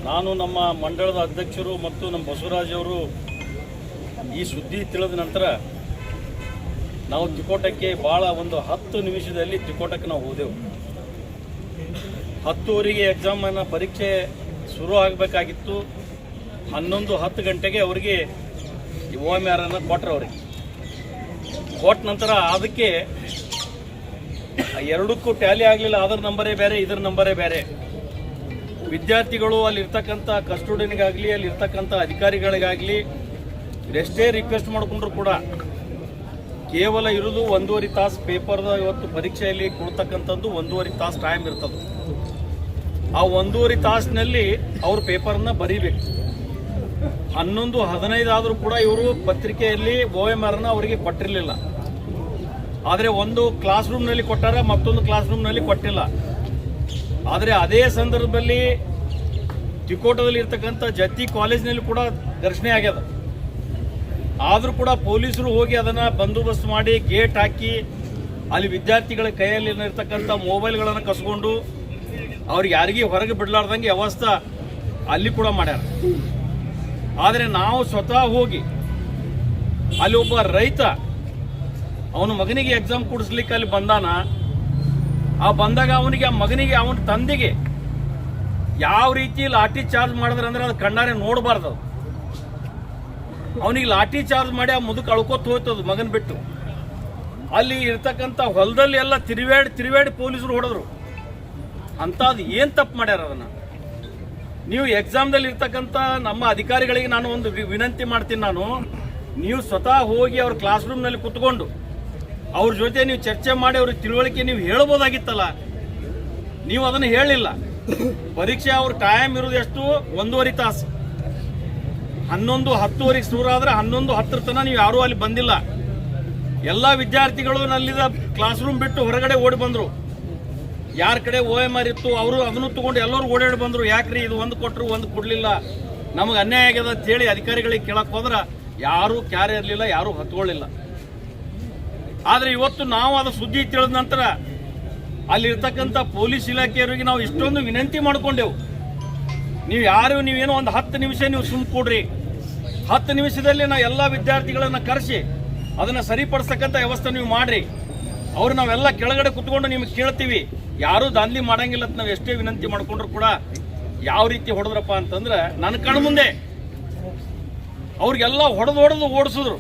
ನಾನು ನಮ್ಮ ಮಂಡಳದ ಅಧ್ಯಕ್ಷರು ಮತ್ತು ನಮ್ಮ ಬಸವರಾಜ್ ಅವರು ಈ ಸುದ್ದಿ ತಿಳಿದ ನಂತರ ನಾವು ತಿಕೋಟಕ್ಕೆ ಭಾಳ ಒಂದು 10 ನಿಮಿಷದಲ್ಲಿ ತಿಕೋಟಕ್ಕೆ ನಾವು ಹೋದೆವು. 10:00 ಎಕ್ಸಾಮನ್ನು ಪರೀಕ್ಷೆ ಶುರು ಆಗಬೇಕಾಗಿತ್ತು. 11:10 ಗಂಟೆಗೆ ಅವರಿಗೆ OMR ಅನ್ನು ಕೊಟ್ಟರು. ಅವ್ರಿಗೆ ಕೊಟ್ಟ ನಂತರ ಅದಕ್ಕೆ ಎರಡಕ್ಕೂ ಟ್ಯಾಲಿ ಆಗಲಿಲ್ಲ. ಅದರ ನಂಬರೇ ಬೇರೆ, ಇದರ ನಂಬರೇ ಬೇರೆ. ವಿದ್ಯಾರ್ಥಿಗಳು ಅಲ್ಲಿರ್ತಕ್ಕಂಥ ಕಸ್ಟೋಡಿಯನ್ಗಾಗಲಿ ಅಲ್ಲಿರ್ತಕ್ಕಂಥ ಅಧಿಕಾರಿಗಳಿಗಾಗಲಿ ಎಷ್ಟೇ ರಿಕ್ವೆಸ್ಟ್ ಮಾಡಿಕೊಂಡ್ರು ಕೂಡ ಕೇವಲ ಇರೋದು 1.5 ತಾಸು ಪೇಪರ್ದ ಇವತ್ತು ಪರೀಕ್ಷೆಯಲ್ಲಿ ಕೊಡ್ತಕ್ಕಂಥದ್ದು 1.5 ತಾಸು ಟೈಮ್ ಇರ್ತದೆ. ಆ 1.5 ತಾಸಿನಲ್ಲಿ ಅವ್ರ ಪೇಪರ್ನ ಬರೀಬೇಕು. 11:15 ಆದರೂ ಕೂಡ ಇವರು ಪತ್ರಿಕೆಯಲ್ಲಿ OMRನ ಅವರಿಗೆ ಕೊಟ್ಟಿರಲಿಲ್ಲ. ಆದರೆ ಒಂದು ಕ್ಲಾಸ್ ರೂಮ್ನಲ್ಲಿ ಕೊಟ್ಟಾರ, ಮತ್ತೊಂದು ಕ್ಲಾಸ್ ರೂಮ್ನಲ್ಲಿ ಕೊಟ್ಟಿಲ್ಲ. ಆದರೆ ಅದೇ ಸಂದರ್ಭದಲ್ಲಿ ತಿಕೋಟದಲ್ಲಿ ಇರ್ತಕ್ಕಂಥ ಜತ್ತಿ ಕಾಲೇಜಿನಲ್ಲಿ ಕೂಡ ಘರ್ಷಣೆ ಆಗ್ಯದ. ಆದರೂ ಕೂಡ ಪೊಲೀಸರು ಹೋಗಿ ಅದನ್ನು ಬಂದೋಬಸ್ತ್ ಮಾಡಿ ಗೇಟ್ ಹಾಕಿ ಅಲ್ಲಿ ವಿದ್ಯಾರ್ಥಿಗಳ ಕೈಯಲ್ಲಿ ಇರ್ತಕ್ಕಂಥ ಮೊಬೈಲ್ಗಳನ್ನು ಕಸ್ಕೊಂಡು ಅವ್ರಿಗೆ ಯಾರಿಗೂ ಹೊರಗೆ ಬಿಡಲಾರ್ದಂಗೆ ವ್ಯವಸ್ಥೆ ಅಲ್ಲಿ ಕೂಡ ಮಾಡ್ಯಾರ. ಆದರೆ ನಾವು ಸ್ವತಃ ಹೋಗಿ ಅಲ್ಲಿ ಒಬ್ಬ ರೈತ ಅವನ ಮಗನಿಗೆ ಎಕ್ಸಾಮ್ ಕೊಡಿಸ್ಲಿಕ್ಕೆ ಅಲ್ಲಿ ಬಂದಾನ. ಬಂದಾಗ ಅವನಿಗೆ ಆ ಮಗನಿಗೆ ಅವನ ತಂದೆಗೆ ಯಾವ ರೀತಿ ಲಾಠಿ ಚಾರ್ಜ್ ಮಾಡಿದ್ರೆ ಅಂದ್ರೆ ಅದು ಕಣ್ಣಾರೆ ನೋಡಬಾರ್ದು. ಅವನಿಗೆ ಲಾಠಿ ಚಾರ್ಜ್ ಮಾಡಿ ಆ ಮುದುಕ ಅಳ್ಕೋತ ಹೋಯ್ತದು ಮಗನ್ ಬಿಟ್ಟು. ಅಲ್ಲಿ ಇರ್ತಕ್ಕಂಥ ಹೊಲದಲ್ಲಿ ಎಲ್ಲ ತಿರುವೇಡಿ ಪೊಲೀಸರು ಹೊಡೆದ್ರು. ಅಂಥದ್ದು ಏನು ತಪ್ಪು ಮಾಡ್ಯಾರ ಅದನ್ನು? ನೀವು ಎಕ್ಸಾಮ್ದಲ್ಲಿ ಇರ್ತಕ್ಕಂಥ ನಮ್ಮ ಅಧಿಕಾರಿಗಳಿಗೆ ನಾನು ಒಂದು ವಿನಂತಿ ಮಾಡ್ತೀನಿ. ನೀವು ಸ್ವತಃ ಹೋಗಿ ಅವ್ರ ಕ್ಲಾಸ್ ರೂಮ್ನಲ್ಲಿ ಕುತ್ಕೊಂಡು ಅವ್ರ ಜೊತೆ ನೀವು ಚರ್ಚೆ ಮಾಡಿ ಅವ್ರಿಗೆ ತಿಳುವಳಿಕೆ ನೀವು ಹೇಳ್ಬೋದಾಗಿತ್ತಲ್ಲ. ನೀವು ಅದನ್ನು ಹೇಳಿಲ್ಲ. ಪರೀಕ್ಷೆ ಅವ್ರ ಟೈಮ್ ಇರೋದು ಎಷ್ಟು? 1.5 ತಾಸು. 11:10 ಶುರು ಆದರೆ 11:10 ತನಕ ನೀವು ಯಾರೂ ಅಲ್ಲಿ ಬಂದಿಲ್ಲ. ಎಲ್ಲ ವಿದ್ಯಾರ್ಥಿಗಳು ನಲ್ಲಿದ್ದ ಕ್ಲಾಸ್ ರೂಮ್ ಬಿಟ್ಟು ಹೊರಗಡೆ ಓಡಿ ಬಂದರು. ಯಾರ ಕಡೆ OMR ಇತ್ತು ಅವರು ಅದನ್ನು ತಗೊಂಡು ಎಲ್ಲರೂ ಓಡಾಡಿ ಬಂದರು. ಯಾಕ್ರಿ ಇದು ಒಂದು ಕೊಟ್ಟರು ಒಂದು ಕೊಡಲಿಲ್ಲ, ನಮಗೆ ಅನ್ಯಾಯ ಆಗ್ಯದ ಅಂತೇಳಿ ಅಧಿಕಾರಿಗಳಿಗೆ ಕೇಳಕ್ಕೆ ಹೋದ್ರೆ ಯಾರೂ ಕ್ಯಾರೆ ಇರಲಿಲ್ಲ, ಯಾರೂ ಹತ್ಕೊಳ್ಳಿಲ್ಲ. ಆದರೆ ಇವತ್ತು ನಾವು ಅದು ಸುದ್ದಿ ತಿಳಿದ ನಂತರ ಅಲ್ಲಿರ್ತಕ್ಕಂಥ ಪೊಲೀಸ್ ಇಲಾಖೆಯವರಿಗೆ ನಾವು ಇಷ್ಟೊಂದು ವಿನಂತಿ ಮಾಡಿಕೊಂಡೆವು. ನೀವೇನೋ ಒಂದು 10 ನಿಮಿಷ ನೀವು ಸುಮ್ಮ ಕೊಡ್ರಿ. 10 ನಿಮಿಷದಲ್ಲಿ ನಾವು ಎಲ್ಲ ವಿದ್ಯಾರ್ಥಿಗಳನ್ನು ಕರೆಸಿ ಅದನ್ನು ಸರಿಪಡಿಸ್ತಕ್ಕಂಥ ವ್ಯವಸ್ಥೆ ನೀವು ಮಾಡಿರಿ. ಅವ್ರು ನಾವೆಲ್ಲ ಕೆಳಗಡೆ ಕುತ್ಕೊಂಡು ನಿಮಗೆ ಕೇಳ್ತೀವಿ. ಯಾರೂ ದಾಂಧಲಿ ಮಾಡಂಗಿಲ್ಲ ಅಂತ ನಾವು ಎಷ್ಟೇ ವಿನಂತಿ ಮಾಡ್ಕೊಂಡ್ರು ಕೂಡ ಯಾವ ರೀತಿ ಹೊಡೆದ್ರಪ್ಪ ಅಂತಂದ್ರೆ ನನ್ನ ಕಣ್ಣು ಮುಂದೆ ಅವ್ರಿಗೆಲ್ಲ ಹೊಡೆದು ಓಡಿಸಿದ್ರು.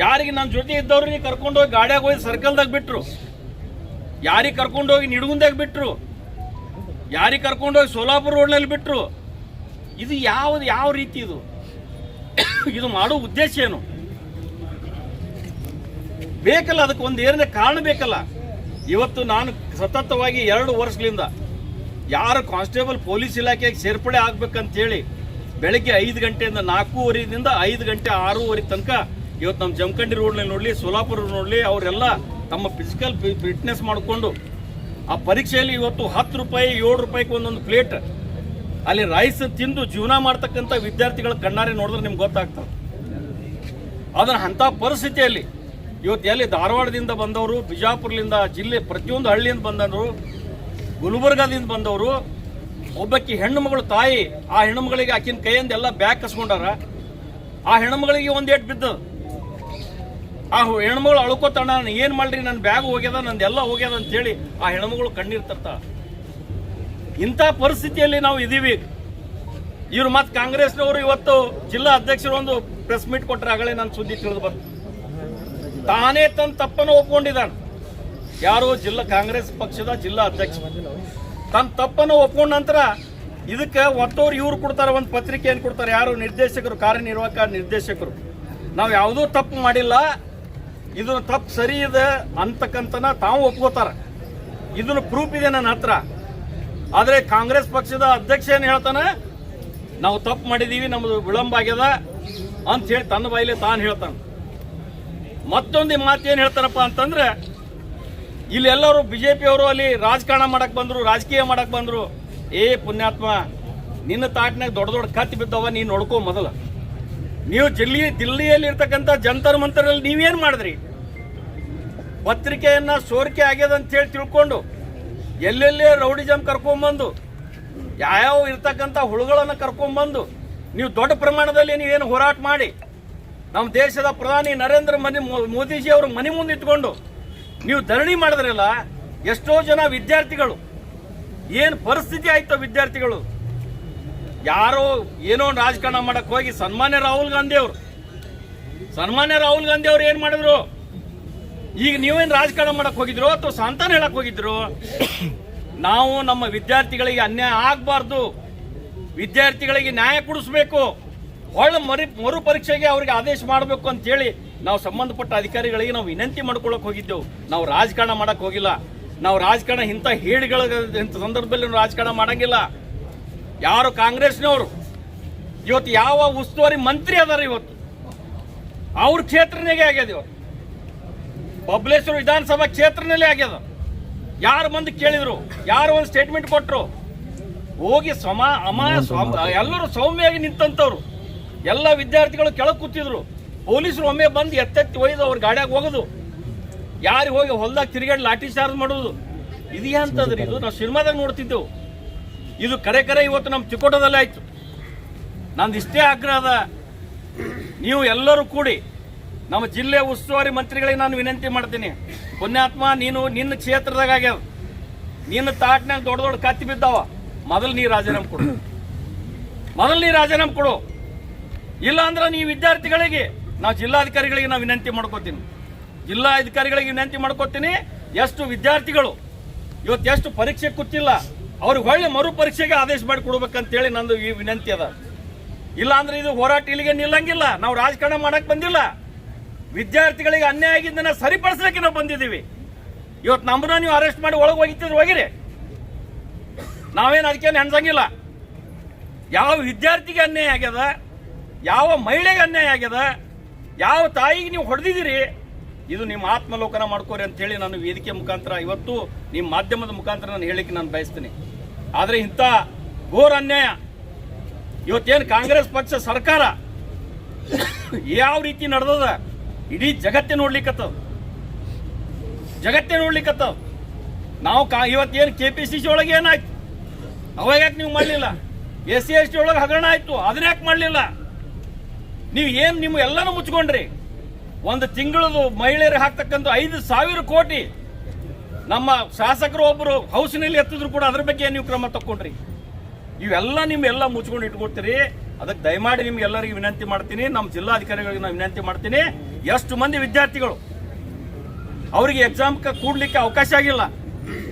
ಯಾರಿಗೆ ನನ್ನ ಜೊತೆ ಇದ್ದವ್ರಿಗೆ ಕರ್ಕೊಂಡೋಗಿ ಗಾಡಿಯಾಗ ಹೋಗಿ ಸರ್ಕಲ್ದಾಗ ಬಿಟ್ರು, ಯಾರಿಗೆ ಕರ್ಕೊಂಡೋಗಿ ನಿಡಗುಂದಾಗ ಬಿಟ್ರು, ಯಾರಿಗೆ ಕರ್ಕೊಂಡೋಗಿ ಸೋಲಾಪುರ ರೋಡ್ನಲ್ಲಿ ಬಿಟ್ರು. ಇದು ಯಾವ ರೀತಿ ಇದು ಮಾಡೋ ಉದ್ದೇಶ ಏನು? ಬೇಕಲ್ಲ, ಅದಕ್ಕೆ ಒಂದು ಏನೇ ಕಾರಣ ಬೇಕಲ್ಲ. ಇವತ್ತು ನಾನು ಸತತವಾಗಿ 2 ವರ್ಷಗಳಿಂದ ಯಾರು ಕಾನ್ಸ್ಟೇಬಲ್ ಪೊಲೀಸ್ ಇಲಾಖೆಗೆ ಸೇರ್ಪಡೆ ಆಗ್ಬೇಕಂತೇಳಿ ಬೆಳಗ್ಗೆ 5 ಗಂಟೆಯಿಂದ 4:15ದಿಂದ 5 ಗಂಟೆ 6:30 ತನಕ ಇವತ್ತು ನಮ್ಮ ಜಮಖಂಡಿ ರೋಡ್ನಲ್ಲಿ ನೋಡಲಿ, ಸೋಲಾಪುರ ನೋಡಲಿ, ಅವರೆಲ್ಲ ತಮ್ಮ ಫಿಸಿಕಲ್ ಫಿಟ್ನೆಸ್ ಮಾಡಿಕೊಂಡು ಆ ಪರೀಕ್ಷೆಯಲ್ಲಿ ಇವತ್ತು 10 ರೂಪಾಯಿ 7 ರೂಪಾಯಿಗೆ ಒಂದೊಂದು ಪ್ಲೇಟ್ ಅಲ್ಲಿ ರೈಸ್ ತಿಂದು ಜೀವನ ಮಾಡ್ತಕ್ಕಂಥ ವಿದ್ಯಾರ್ಥಿಗಳ ಕಣ್ಣಾರೆ ನೋಡಿದ್ರೆ ನಿಮ್ಗೆ ಗೊತ್ತಾಗ್ತದೆ. ಅದನ್ನು ಅಂಥ ಪರಿಸ್ಥಿತಿಯಲ್ಲಿ ಇವತ್ತು ಎಲ್ಲಿ ಧಾರವಾಡದಿಂದ ಬಂದವರು, ಬಿಜಾಪುರದಿಂದ ಜಿಲ್ಲೆ ಪ್ರತಿಯೊಂದು ಹಳ್ಳಿಯಿಂದ ಬಂದವರು, ಗುಲ್ಬರ್ಗಾದಿಂದ ಬಂದವರು, ಒಬ್ಬಕ್ಕಿ ಹೆಣ್ಣು ಮಗಳು ತಾಯಿ, ಆ ಹೆಣ್ಣು ಮಗಳಿಗೆ ಆಕಿನ ಕೈಯಿಂದ ಎಲ್ಲ ಬ್ಯಾಗ್ ಕಸ್ಕೊಂಡಾರ. ಆ ಹೆಣ್ಣು ಮಗಳಿಗೆ ಒಂದು ಏಟ್ ಬಿದ್ದು ಆ ಹೆಣ್ಮಗಳು ಅಳ್ಕೋತಾಣ, ನಾನು ಏನು ಮಾಡ್ರಿ, ನನ್ನ ಬ್ಯಾಗ್ ಹೋಗ್ಯದ, ನಂದೆಲ್ಲ ಹೋಗ್ಯದ ಅಂತೇಳಿ ಆ ಹೆಣ್ಮಗಳು ಕಣ್ಣೀರು ತರ್ತಾಳ. ಇಂಥ ಪರಿಸ್ಥಿತಿಯಲ್ಲಿ ನಾವು ಇದ್ದೀವಿ. ಇವ್ರು ಮತ್ತೆ ಕಾಂಗ್ರೆಸ್ನವರು ಇವತ್ತು ಜಿಲ್ಲಾ ಅಧ್ಯಕ್ಷರು ಒಂದು ಪ್ರೆಸ್ ಮೀಟ್ ಕೊಟ್ಟರೆ ಆಗಲೇ ನಾನು ಸುದ್ದಿ ತಿಳಿದು ಬಂತು. ತಾನೇ ತನ್ನ ತಪ್ಪನ್ನು ಒಪ್ಕೊಂಡಿದ್ದಾನೆ. ಯಾರು ಕಾಂಗ್ರೆಸ್ ಪಕ್ಷದ ಜಿಲ್ಲಾ ಅಧ್ಯಕ್ಷ ತನ್ನ ತಪ್ಪನ್ನು ಒಪ್ಕೊಂಡ ನಂತರ ಇದಕ್ಕೆ ಒತ್ತೋರು ಇವ್ರು ಕೊಡ್ತಾರೆ, ಒಂದು ಪತ್ರಿಕೆ ಏನು ಕೊಡ್ತಾರೆ, ಯಾರು ನಿರ್ದೇಶಕರು, ಕಾರ್ಯನಿರ್ವಾಹಕ ನಿರ್ದೇಶಕರು, ನಾವು ಯಾವುದೂ ತಪ್ಪು ಮಾಡಿಲ್ಲ, ಇದನ್ನು ತಪ್ಪು ಸರಿ ಇದೆ ಅಂತಕ್ಕಂತನ ತಾವು ಒಪ್ಕೋತಾರೆ. ಇದನ್ನು ಪ್ರೂಫ್ ಇದೆ ನನ್ನ ಹತ್ರ. ಆದರೆ ಕಾಂಗ್ರೆಸ್ ಪಕ್ಷದ ಅಧ್ಯಕ್ಷ ಏನು ಹೇಳ್ತಾನೆ, ನಾವು ತಪ್ಪು ಮಾಡಿದ್ದೀವಿ, ನಮ್ಮದು ವಿಳಂಬ ಆಗ್ಯದ ಅಂತ ಹೇಳಿ ತನ್ನ ಬಾಯಿಲೆ ತಾನು ಹೇಳ್ತಾನೆ. ಮತ್ತೊಂದು ಮಾತು ಏನು ಹೇಳ್ತಾರಪ್ಪ ಅಂತಂದ್ರೆ, ಇಲ್ಲಿ ಎಲ್ಲರೂ ಬಿಜೆಪಿ ಅವರು ಅಲ್ಲಿ ರಾಜಕಾರಣ ಮಾಡಕ್ ಬಂದ್ರು, ರಾಜಕೀಯ ಮಾಡಕ್ ಬಂದ್ರು. ಏ ಪುಣ್ಯಾತ್ಮ, ನಿನ್ನ ತಾಟ್ನಾಗ ದೊಡ್ಡ ದೊಡ್ಡ ಕತ್ತಿ ಬಿದ್ದವ, ನೀನು ನೋಡ್ಕೋ ಮೊದಲು. ನೀವು ದಿಲ್ಲಿಯಲ್ಲಿ ಇರ್ತಕ್ಕಂಥ ಜಂತರ್ ಮಂತರಲ್ಲಿ ನೀವೇನು ಮಾಡಿದ್ರಿ? ಪತ್ರಿಕೆಯನ್ನ ಸೋರಿಕೆ ಆಗ್ಯದ ಅಂತ ಹೇಳಿ ತಿಳ್ಕೊಂಡು ಎಲ್ಲೆಲ್ಲೇ ರೌಡಿಜಮ್ ಕರ್ಕೊಂಡ್ಬಂದು ಯಾವ್ಯಾವ ಇರ್ತಕ್ಕಂಥ ಹುಳುಗಳನ್ನು ಕರ್ಕೊಂಡ್ಬಂದು ನೀವು ದೊಡ್ಡ ಪ್ರಮಾಣದಲ್ಲಿ ನೀವೇನು ಹೋರಾಟ ಮಾಡಿ ನಮ್ಮ ದೇಶದ ಪ್ರಧಾನಿ ನರೇಂದ್ರ ಮೋದಿಜಿ ಅವರು ಮನೆ ಮುಂದೆ ಇಟ್ಕೊಂಡು ನೀವು ಧರಣಿ ಮಾಡಿದ್ರಲ್ಲ, ಎಷ್ಟೋ ಜನ ವಿದ್ಯಾರ್ಥಿಗಳು ಏನು ಪರಿಸ್ಥಿತಿ ಆಯ್ತು ವಿದ್ಯಾರ್ಥಿಗಳು. ಯಾರೋ ಏನೋ ರಾಜಕಾರಣ ಮಾಡಕ್ ಹೋಗಿ ಸನ್ಮಾನ್ಯ ರಾಹುಲ್ ಗಾಂಧಿ ಅವರು ಏನ್ ಮಾಡಿದ್ರು? ಈಗ ನೀವೇನು ರಾಜಕಾರಣ ಮಾಡಕ್ ಹೋಗಿದ್ರು ಅಥವಾ ಸಂತಾನ ಹೇಳಕ್ ಹೋಗಿದ್ರು? ನಾವು ನಮ್ಮ ವಿದ್ಯಾರ್ಥಿಗಳಿಗೆ ಅನ್ಯಾಯ ಆಗಬಾರ್ದು, ವಿದ್ಯಾರ್ಥಿಗಳಿಗೆ ನ್ಯಾಯ ಕೊಡಿಸ್ಬೇಕು, ಒಳ್ಳೆ ಮರು ಪರೀಕ್ಷೆಗೆ ಅವ್ರಿಗೆ ಆದೇಶ ಮಾಡಬೇಕು ಅಂತ ಹೇಳಿ ನಾವು ಸಂಬಂಧಪಟ್ಟ ಅಧಿಕಾರಿಗಳಿಗೆ ನಾವು ವಿನಂತಿ ಮಾಡ್ಕೊಳಕ್ ಹೋಗಿದ್ದೆವು. ನಾವು ರಾಜಕಾರಣ ಮಾಡಕ್ ಹೋಗಿಲ್ಲ. ನಾವು ರಾಜಕಾರಣ ಇಂಥ ಹೇಳಿಗಳ ಸಂದರ್ಭದಲ್ಲಿ ರಾಜಕಾರಣ ಮಾಡಂಗಿಲ್ಲ. ಯಾರು ಕಾಂಗ್ರೆಸ್ನವರು ಇವತ್ತು ಯಾವ ಉಸ್ತುವಾರಿ ಮಂತ್ರಿ ಅದಾರ, ಇವತ್ತು ಅವ್ರ ಕ್ಷೇತ್ರನಾಗೆ ಆಗ್ಯದ. ಇವತ್ತು ಬಬಲೇಶ್ವರ ವಿಧಾನಸಭಾ ಕ್ಷೇತ್ರನಲ್ಲೇ ಆಗ್ಯದ. ಯಾರು ಬಂದು ಕೇಳಿದ್ರು, ಯಾರು ಒಂದು ಸ್ಟೇಟ್ಮೆಂಟ್ ಕೊಟ್ಟರು, ಹೋಗಿ ಎಲ್ಲರೂ ಸೌಮ್ಯವಾಗಿ ನಿಂತಂತವ್ರು. ಎಲ್ಲ ವಿದ್ಯಾರ್ಥಿಗಳು ಕೆಳಗೆ ಕೂತಿದ್ರು. ಪೊಲೀಸರು ಒಮ್ಮೆ ಬಂದು ಎತ್ತೆತ್ತಿ ಒಯ್ದು ಅವ್ರ ಗಾಡಿಯಾಗ ಹೋಗೋದು, ಯಾರಿಗೆ ಹೋಗಿ ಹೊಲದಾಗ ತಿರುಗಾಡಿ ಲಾಠಿ ಚಾರ್ಜ್ ಮಾಡೋದು. ಇದು ಅಂತಂದ್ರಿ, ಇದು ನಾವು ಸಿನಿಮಾದಾಗ ನೋಡ್ತಿದ್ದೆವು. ಇದು ಕರೆ ಇವತ್ತು ನಮ್ಮ ಚಿಕ್ಕೋಟದಲ್ಲೇ ಆಯ್ತು. ನಂದು ಇಷ್ಟೇ ಆಗ್ರಹ ಅದ, ನೀವು ಎಲ್ಲರೂ ಕೂಡಿ ನಮ್ಮ ಜಿಲ್ಲೆ ಉಸ್ತುವಾರಿ ಮಂತ್ರಿಗಳಿಗೆ ನಾನು ವಿನಂತಿ ಮಾಡ್ತೀನಿ. ಪುಣ್ಯಾತ್ಮ, ನೀನು ನಿನ್ನ ಕ್ಷೇತ್ರದಾಗ ಆಗ್ಯಾವ, ನಿನ್ನ ತಾಟ್ನಾಗ ದೊಡ್ಡ ದೊಡ್ಡ ಕತ್ತಿ ಬಿದ್ದಾವ, ಮೊದಲು ನೀ ರಾಜೀನಾಮೆ ಕೊಡು. ಇಲ್ಲ ಅಂದ್ರೆ ನೀವು ವಿದ್ಯಾರ್ಥಿಗಳಿಗೆ, ನಾವು ಜಿಲ್ಲಾಧಿಕಾರಿಗಳಿಗೆ ನಾವು ವಿನಂತಿ ಮಾಡ್ಕೋತೀನಿ. ಎಷ್ಟು ವಿದ್ಯಾರ್ಥಿಗಳು ಇವತ್ತು ಎಷ್ಟು ಪರೀಕ್ಷೆ ಕೂತಿಲ್ಲ, ಅವ್ರಿಗೆ ಒಳ್ಳೆ ಮರು ಪರೀಕ್ಷೆಗೆ ಆದೇಶ ಮಾಡಿ ಕೊಡ್ಬೇಕಂತೇಳಿ ನಂದು ಈ ವಿನಂತಿ ಅದ. ಇಲ್ಲ ಅಂದ್ರೆ ಇದು ಹೋರಾಟ ಇಲ್ಲಿಗೆ ನಿಲ್ಲಂಗಿಲ್ಲ. ನಾವು ರಾಜಕಾರಣ ಮಾಡಕ್ ಬಂದಿಲ್ಲ, ವಿದ್ಯಾರ್ಥಿಗಳಿಗೆ ಅನ್ಯಾಯ ಆಗಿದ್ದನ್ನ ಸರಿಪಡಿಸ್ಲಿಕ್ಕೆ ನಾವು ಬಂದಿದ್ದೀವಿ. ಇವತ್ತು ನಮ್ಮನ್ನ ನೀವು ಅರೆಸ್ಟ್ ಮಾಡಿ ಒಳಗೆ ಹೋಗಿರಿ, ನಾವೇನು ಅದಕ್ಕೇನು ಹೆಣ್ಸಂಗಿಲ್ಲ. ಯಾವ ವಿದ್ಯಾರ್ಥಿಗೆ ಅನ್ಯಾಯ ಆಗ್ಯದ, ಯಾವ ಮಹಿಳೆಗೆ ಅನ್ಯಾಯ ಆಗ್ಯದ, ಯಾವ ತಾಯಿಗೆ ನೀವು ಹೊಡೆದಿದ್ದೀರಿ, ಇದು ನಿಮ್ಮ ಆತ್ಮಲೋಕನ ಮಾಡ್ಕೋರಿ ಅಂತೇಳಿ ನಾನು ವೇದಿಕೆ ಮುಖಾಂತರ ಇವತ್ತು ನಿಮ್ಮ ಮಾಧ್ಯಮದ ಮುಖಾಂತರ ನಾನು ಹೇಳಿಕೆ ನಾನು ಬಯಸ್ತೀನಿ. ಆದರೆ ಇಂಥ ಘೋರ ಅನ್ಯಾಯ ಇವತ್ತೇನು ಕಾಂಗ್ರೆಸ್ ಪಕ್ಷ ಸರ್ಕಾರ ಯಾವ ರೀತಿ ನಡೆದದ ಇಡೀ ಜಗತ್ತೇ ನೋಡ್ಲಿಕ್ಕತ್ತವ. ನಾವು ಇವತ್ತೇನು KPCC ಒಳಗೆ ಏನಾಯ್ತು, ಅವಾಗ ಯಾಕೆ ನೀವು ಮಾಡಲಿಲ್ಲ? SC/ST ಒಳಗೆ ಹಗರಣ ಆಯ್ತು, ಅದನ್ನ ಯಾಕೆ ಮಾಡಲಿಲ್ಲ? ನೀವು ಏನು ನಿಮ್ಮ ಎಲ್ಲನೂ ಮುಚ್ಕೊಂಡ್ರಿ. ಒಂದು ತಿಂಗಳದು ಮಹಿಳೆಯರಿಗೆ ಹಾಕ್ತಕ್ಕಂಥ 5,000 ಕೋಟಿ ನಮ್ಮ ಶಾಸಕರು ಒಬ್ಬರು ಹೌಸ್ನಲ್ಲಿ ಎತ್ತಿದ್ರು ಕೂಡ ಅದ್ರ ಬಗ್ಗೆ ನೀವು ಕ್ರಮ ತಕ್ಕೊಂಡ್ರಿ. ಇವೆಲ್ಲ ನಿಮ್ಮೆಲ್ಲ ಮುಚ್ಕೊಂಡು ಇಟ್ಕೊಡ್ತೀರಿ. ಅದಕ್ಕೆ ದಯಮಾಡಿ ನಿಮ್ಗೆಲ್ಲರಿಗೆ ವಿನಂತಿ ಮಾಡ್ತೀನಿ, ನಮ್ಮ ಜಿಲ್ಲಾಧಿಕಾರಿಗಳಿಗೆ ನಾನು ವಿನಂತಿ ಮಾಡ್ತೀನಿ, ಎಷ್ಟು ಮಂದಿ ವಿದ್ಯಾರ್ಥಿಗಳು ಅವರಿಗೆ ಎಕ್ಸಾಮ್ಗೆ ಕೂಡ್ಲಿಕ್ಕೆ ಅವಕಾಶ ಆಗಿಲ್ಲ,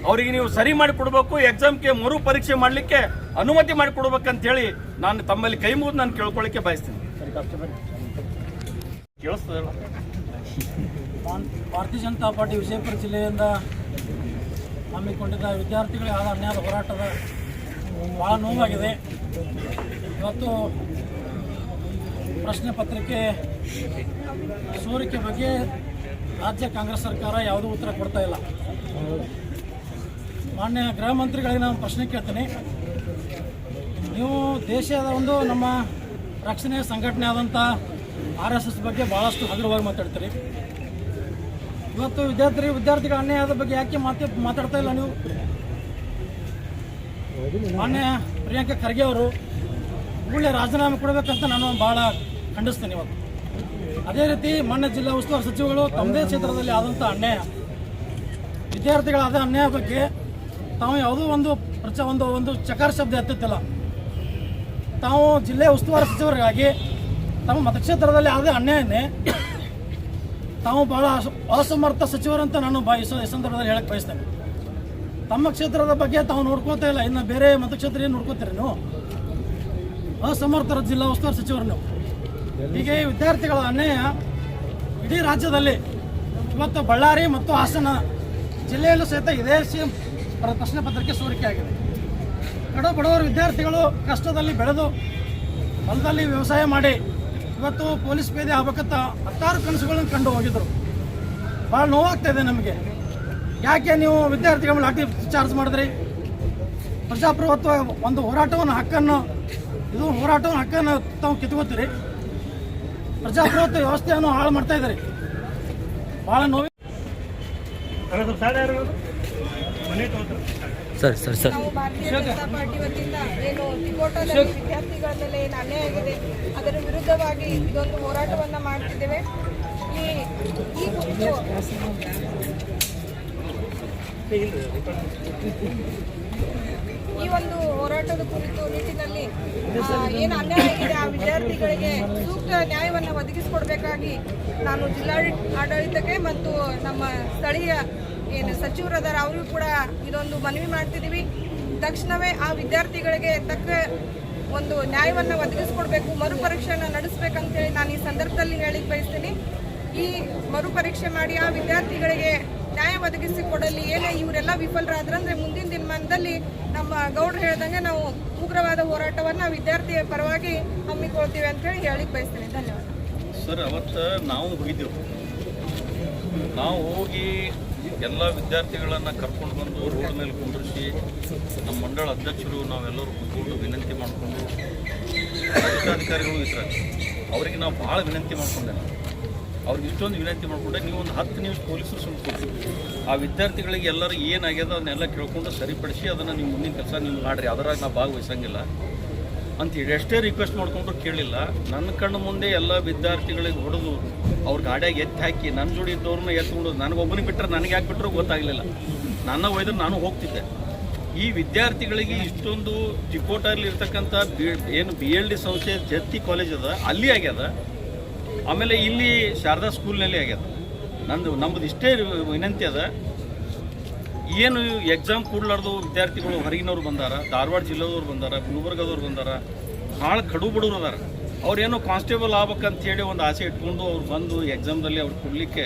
ಅವರಿಗೆ ನೀವು ಸರಿ ಮಾಡಿ ಕೊಡಬೇಕು, ಎಕ್ಸಾಮ್ಗೆ ಮರು ಪರೀಕ್ಷೆ ಮಾಡಲಿಕ್ಕೆ ಅನುಮತಿ ಮಾಡಿ ಕೊಡ್ಬೇಕಂತ ಹೇಳಿ ನಾನು ತಮ್ಮಲ್ಲಿ ಕೈ ಮುಗಿದು ನಾನು ಕೇಳ್ಕೊಳ್ಳಿಕ್ಕೆ ಬಯಸ್ತೀನಿ. ಕೇಳಿಸ್ತದಲ್ಲ? ಭಾರತೀಯ ಜನತಾ ಪಾರ್ಟಿ ವಿಜಯಪುರ ಜಿಲ್ಲೆಯಿಂದ ಹಮ್ಮಿಕೊಂಡಿದ್ದ ವಿದ್ಯಾರ್ಥಿಗಳಿಗೆ ಆದ ಅನ್ಯಾಯದ ಹೋರಾಟದ ಭಾಳ ನೋವಾಗಿದೆ. ಇವತ್ತು ಪ್ರಶ್ನೆ ಪತ್ರಿಕೆ ಸೋರಿಕೆ ಬಗ್ಗೆ ರಾಜ್ಯ ಕಾಂಗ್ರೆಸ್ ಸರ್ಕಾರ ಯಾವುದೂ ಉತ್ತರ ಕೊಡ್ತಾ ಇಲ್ಲ. ಮಾನ್ಯ ಗೃಹ ಮಂತ್ರಿಗಳಿಗೆ ನಾನು ಪ್ರಶ್ನೆ ಕೇಳ್ತೀನಿ. ನೀವು ದೇಶದ ಒಂದು ನಮ್ಮ ರಕ್ಷಣೆ ಸಂಘಟನೆ ಆದಂಥ RSS ಬಗ್ಗೆ ಭಾಳಷ್ಟು ಹಗುರವಾಗಿ ಮಾತಾಡ್ತೀರಿ. ಇವತ್ತು ವಿದ್ಯಾರ್ಥಿಗಳ ಅನ್ಯಾಯದ ಬಗ್ಗೆ ಯಾಕೆ ಮಾತಾಡ್ತಾ ಇಲ್ಲ ನೀವು? ಮಾನ್ಯ ಪ್ರಿಯಾಂಕಾ ಖರ್ಗೆ ಅವರು ಒಳ್ಳೆ ರಾಜೀನಾಮೆ ಕೊಡಬೇಕಂತ ನಾನು ಭಾಳ ಖಂಡಿಸ್ತೇನೆ ಇವತ್ತು. ಅದೇ ರೀತಿ ಮಾನ್ಯ ಜಿಲ್ಲಾ ಉಸ್ತುವಾರಿ ಸಚಿವಗಳು ತಮ್ಮದೇ ಕ್ಷೇತ್ರದಲ್ಲಿ ಆದಂಥ ಅನ್ಯಾಯ, ವಿದ್ಯಾರ್ಥಿಗಳಾದ ಅನ್ಯಾಯ ಬಗ್ಗೆ ತಾವು ಯಾವುದೋ ಒಂದು ಚಕಾರ ಶಬ್ದ ಎತ್ತುತ್ತಿಲ್ಲ. ತಾವು ಜಿಲ್ಲೆ ಉಸ್ತುವಾರಿ ಸಚಿವರಿಗಾಗಿ ತಮ್ಮ ಮತಕ್ಷೇತ್ರದಲ್ಲಿ ಯಾವುದೇ ಅನ್ಯಾಯನೇ ತಾವು ಭಾಳ ಅಸಮರ್ಥ ಸಚಿವರಂತ ನಾನು ಈ ಸಂದರ್ಭದಲ್ಲಿ ಹೇಳಕ್ಕೆ ಬಯಸ್ತೇನೆ. ತಮ್ಮ ಕ್ಷೇತ್ರದ ಬಗ್ಗೆ ತಾವು ನೋಡ್ಕೋತಾ ಇಲ್ಲ, ಇನ್ನು ಬೇರೆ ಮತಕ್ಷೇತ್ರ ಏನು ನೋಡ್ಕೋತೀರಿ ನೀವು? ಅಸಮರ್ಥರ ಜಿಲ್ಲಾ ಉಸ್ತುವಾರಿ ಸಚಿವರು ನೀವು. ಹೀಗೆ ವಿದ್ಯಾರ್ಥಿಗಳ ಅನ್ಯಾಯ ಇಡೀ ರಾಜ್ಯದಲ್ಲಿ ಇವತ್ತು ಬಳ್ಳಾರಿ ಮತ್ತು ಹಾಸನ ಜಿಲ್ಲೆಯಲ್ಲೂ ಸಹಿತ ಇದೇ ಸೇಮ್ ಪ್ರಶ್ನೆ ಪತ್ರಿಕೆ ಸೋರಿಕೆ ಆಗಿದೆ. ಕಡು ಬಡವರ ವಿದ್ಯಾರ್ಥಿಗಳು ಕಷ್ಟದಲ್ಲಿ ಬೆಳೆದು ಹೊಲದಲ್ಲಿ ವ್ಯವಸಾಯ ಮಾಡಿ ಇವತ್ತು ಪೊಲೀಸ್ ಪೇದೆ ಆಗಬೇಕಂತ ಹತ್ತಾರು ಕನಸುಗಳನ್ನು ಕಂಡು ಹೋಗಿದ್ರು. ಭಾಳ ನೋವಾಗ್ತಾ ಇದೆ ನಮಗೆ. ಯಾಕೆ ನೀವು ವಿದ್ಯಾರ್ಥಿಗಳ ಲಾಠಿ ಚಾರ್ಜ್ ಮಾಡಿದ್ರಿ? ಪ್ರಜಾಪ್ರಭುತ್ವ ಒಂದು ಹೋರಾಟವನ್ನು ಹಕ್ಕನ್ನು ತಾವು ಕಿತ್ಕೋತೀರಿ. ಪ್ರಜಾಪ್ರಭುತ್ವ ವ್ಯವಸ್ಥೆಯನ್ನು ಹಾಳು ಮಾಡ್ತಾ ಇದ್ದಾರೆ. ಭಾಳ ನೋವು. ನಾವು ಭಾರತೀಯ ಜನತಾ ಪಾರ್ಟಿ ವತಿಯಿಂದ ಏನು ತಿಕೋಟದಲ್ಲಿ ವಿದ್ಯಾರ್ಥಿಗಳ ಮೇಲೆ ಏನು ಅನ್ಯಾಯ ಆಗಿದೆ ಅದರ ವಿರುದ್ಧವಾಗಿ ಇದೊಂದು ಹೋರಾಟವನ್ನು ಮಾಡ್ತಿದ್ದೇವೆ. ಈ ಒಂದು ಹೋರಾಟದ ಕುರಿತು ನಿಟ್ಟಿನಲ್ಲಿ ಏನು ಅನ್ಯಾಯ ಆಗಿದೆ ಆ ವಿದ್ಯಾರ್ಥಿಗಳಿಗೆ ಸೂಕ್ತ ನ್ಯಾಯವನ್ನು ಒದಗಿಸಿಕೊಡ್ಬೇಕಾಗಿ ನಾನು ಜಿಲ್ಲಾಡಳಿತಕ್ಕೆ ಮತ್ತು ನಮ್ಮ ಸ್ಥಳೀಯ ಏನು ಸಚಿವರದಾರ ಅವರಿಗೂ ಕೂಡ ಇದೊಂದು ಮನವಿ ಮಾಡ್ತಿದ್ದೀವಿ. ತಕ್ಷಣವೇ ಆ ವಿದ್ಯಾರ್ಥಿಗಳಿಗೆ ತಕ್ಕ ಒಂದು ನ್ಯಾಯವನ್ನು ಒದಗಿಸ್ಕೊಡ್ಬೇಕು, ಮರುಪರೀಕ್ಷೆಯನ್ನು ನಡೆಸಬೇಕಂತೇಳಿ ನಾನು ಈ ಸಂದರ್ಭದಲ್ಲಿ ಹೇಳಿಕ್ಕೆ ಬಯಸ್ತೀನಿ. ಈ ಮರುಪರೀಕ್ಷೆ ಮಾಡಿ ಆ ವಿದ್ಯಾರ್ಥಿಗಳಿಗೆ ನ್ಯಾಯ ಒದಗಿಸಿಕೊಡಲಿ. ಏನೇ ಇವರೆಲ್ಲ ವಿಫಲರಾದ್ರಂದ್ರೆ ಮುಂದಿನ ದಿನಮಾನದಲ್ಲಿ ನಮ್ಮ ಗೌಡ್ರು ಹೇಳ್ದಂಗೆ ನಾವು ಉಗ್ರವಾದ ಹೋರಾಟವನ್ನು ವಿದ್ಯಾರ್ಥಿಯ ಪರವಾಗಿ ಹಮ್ಮಿಕೊಳ್ತೀವಿ ಅಂತೇಳಿ ಹೇಳಿಕ್ಕೆ ಬಯಸ್ತೀನಿ. ಧನ್ಯವಾದ ಸರ್. ಅವತ್ತು ನಾವು ಹೋಗಿದ್ದೆವು. ನಾವು ಹೋಗಿ ಎಲ್ಲ ವಿದ್ಯಾರ್ಥಿಗಳನ್ನು ಕರ್ಕೊಂಡು ಬಂದು ರೋಡ್ ಮೇಲೆ ಕುಂದಿರಿಸಿ ನಮ್ಮ ಮಂಡಳ ಅಧ್ಯಕ್ಷರು ನಾವೆಲ್ಲರೂ ಕೂತ್ಕೊಂಡು ವಿನಂತಿ ಮಾಡಿಕೊಂಡು ಅಧಿಕಾರಿಗಳು ಇದ್ರೆ ಅವರಿಗೆ ನಾವು ಭಾಳ ವಿನಂತಿ ಮಾಡ್ಕೊಂಡೆ. ಅವ್ರಿಗೆ ಇಷ್ಟೊಂದು ವಿನಂತಿ ಮಾಡಿಕೊಂಡೆ, ನೀವು ಒಂದು 10 ನಿಮಿಷ ಪೊಲೀಸರು ಸುಮ್ಕೊಡ್ತೀವಿ. ಆ ವಿದ್ಯಾರ್ಥಿಗಳಿಗೆ ಎಲ್ಲರೂ ಏನಾಗ್ಯದ ಅದನ್ನೆಲ್ಲ ಕೇಳ್ಕೊಂಡು ಸರಿಪಡಿಸಿ ಅದನ್ನು ನೀವು ಮುಂದಿನ ಕೆಲಸ ನೀವು ಮಾಡಿರಿ, ಅದರಾಗ ನಾವು ಭಾಗವಹಿಸಂಗಿಲ್ಲ ಅಂತೇಳಿ ಎಷ್ಟೇ ರಿಕ್ವೆಸ್ಟ್ ಮಾಡಿಕೊಂಡ್ರು ಕೇಳಲಿಲ್ಲ. ನನ್ನ ಕಣ್ಣು ಮುಂದೆ ಎಲ್ಲ ವಿದ್ಯಾರ್ಥಿಗಳಿಗೆ ಹೊಡೆದು ಅವ್ರ ಗಾಡಿಯಾಗ ಎತ್ತಿ ಹಾಕಿ ನನ್ನ ಜೋಡಿ ಇದ್ದವ್ರನ್ನ ಎತ್ಕೊಂಡು ನನಗೊಬ್ಬನಿಗೆ ಬಿಟ್ಟರೆ ನನಗೆ ಯಾಕೆ ಬಿಟ್ಟರು ಗೊತ್ತಾಗಲಿಲ್ಲ. ನನ್ನ ಒಯ್ದ್ರೆ ನಾನು ಹೋಗ್ತಿದ್ದೆ. ಈ ವಿದ್ಯಾರ್ಥಿಗಳಿಗೆ ಇಷ್ಟೊಂದು ತಿಕೋಟಲ್ಲಿ ಇರ್ತಕ್ಕಂಥ ಏನು BLD ಸಂಸ್ಥೆ ಜತ್ತಿ ಕಾಲೇಜ್ ಅದ ಅಲ್ಲಿ ಆಗ್ಯದ, ಆಮೇಲೆ ಇಲ್ಲಿ ಶಾರದಾ ಸ್ಕೂಲ್ನಲ್ಲಿ ಆಗ್ಯದ. ನಮ್ಮದು ಇಷ್ಟೇ ವಿನಂತಿ ಅದ, ಏನು ಎಕ್ಸಾಮ್ ಕೂಡಲಾರ್ದು ವಿದ್ಯಾರ್ಥಿಗಳು ಹೊರಗಿನವ್ರು ಬಂದಾರ, ಧಾರವಾಡ ಜಿಲ್ಲೆದವ್ರು ಬಂದಾರ, ಗುಲ್ಬರ್ಗದವ್ರು ಬಂದಾರ, ಭಾಳ ಕಡು ಬಡವ್ರು ಅದಾರ. ಅವ್ರೇನೋ ಕಾನ್ಸ್ಟೇಬಲ್ ಆಗ್ಬೇಕಂತೇಳಿ ಒಂದು ಆಸೆ ಇಟ್ಕೊಂಡು ಅವ್ರು ಬಂದು ಎಕ್ಸಾಮ್ದಲ್ಲಿ ಅವ್ರು ಕೊಡಲಿಕ್ಕೆ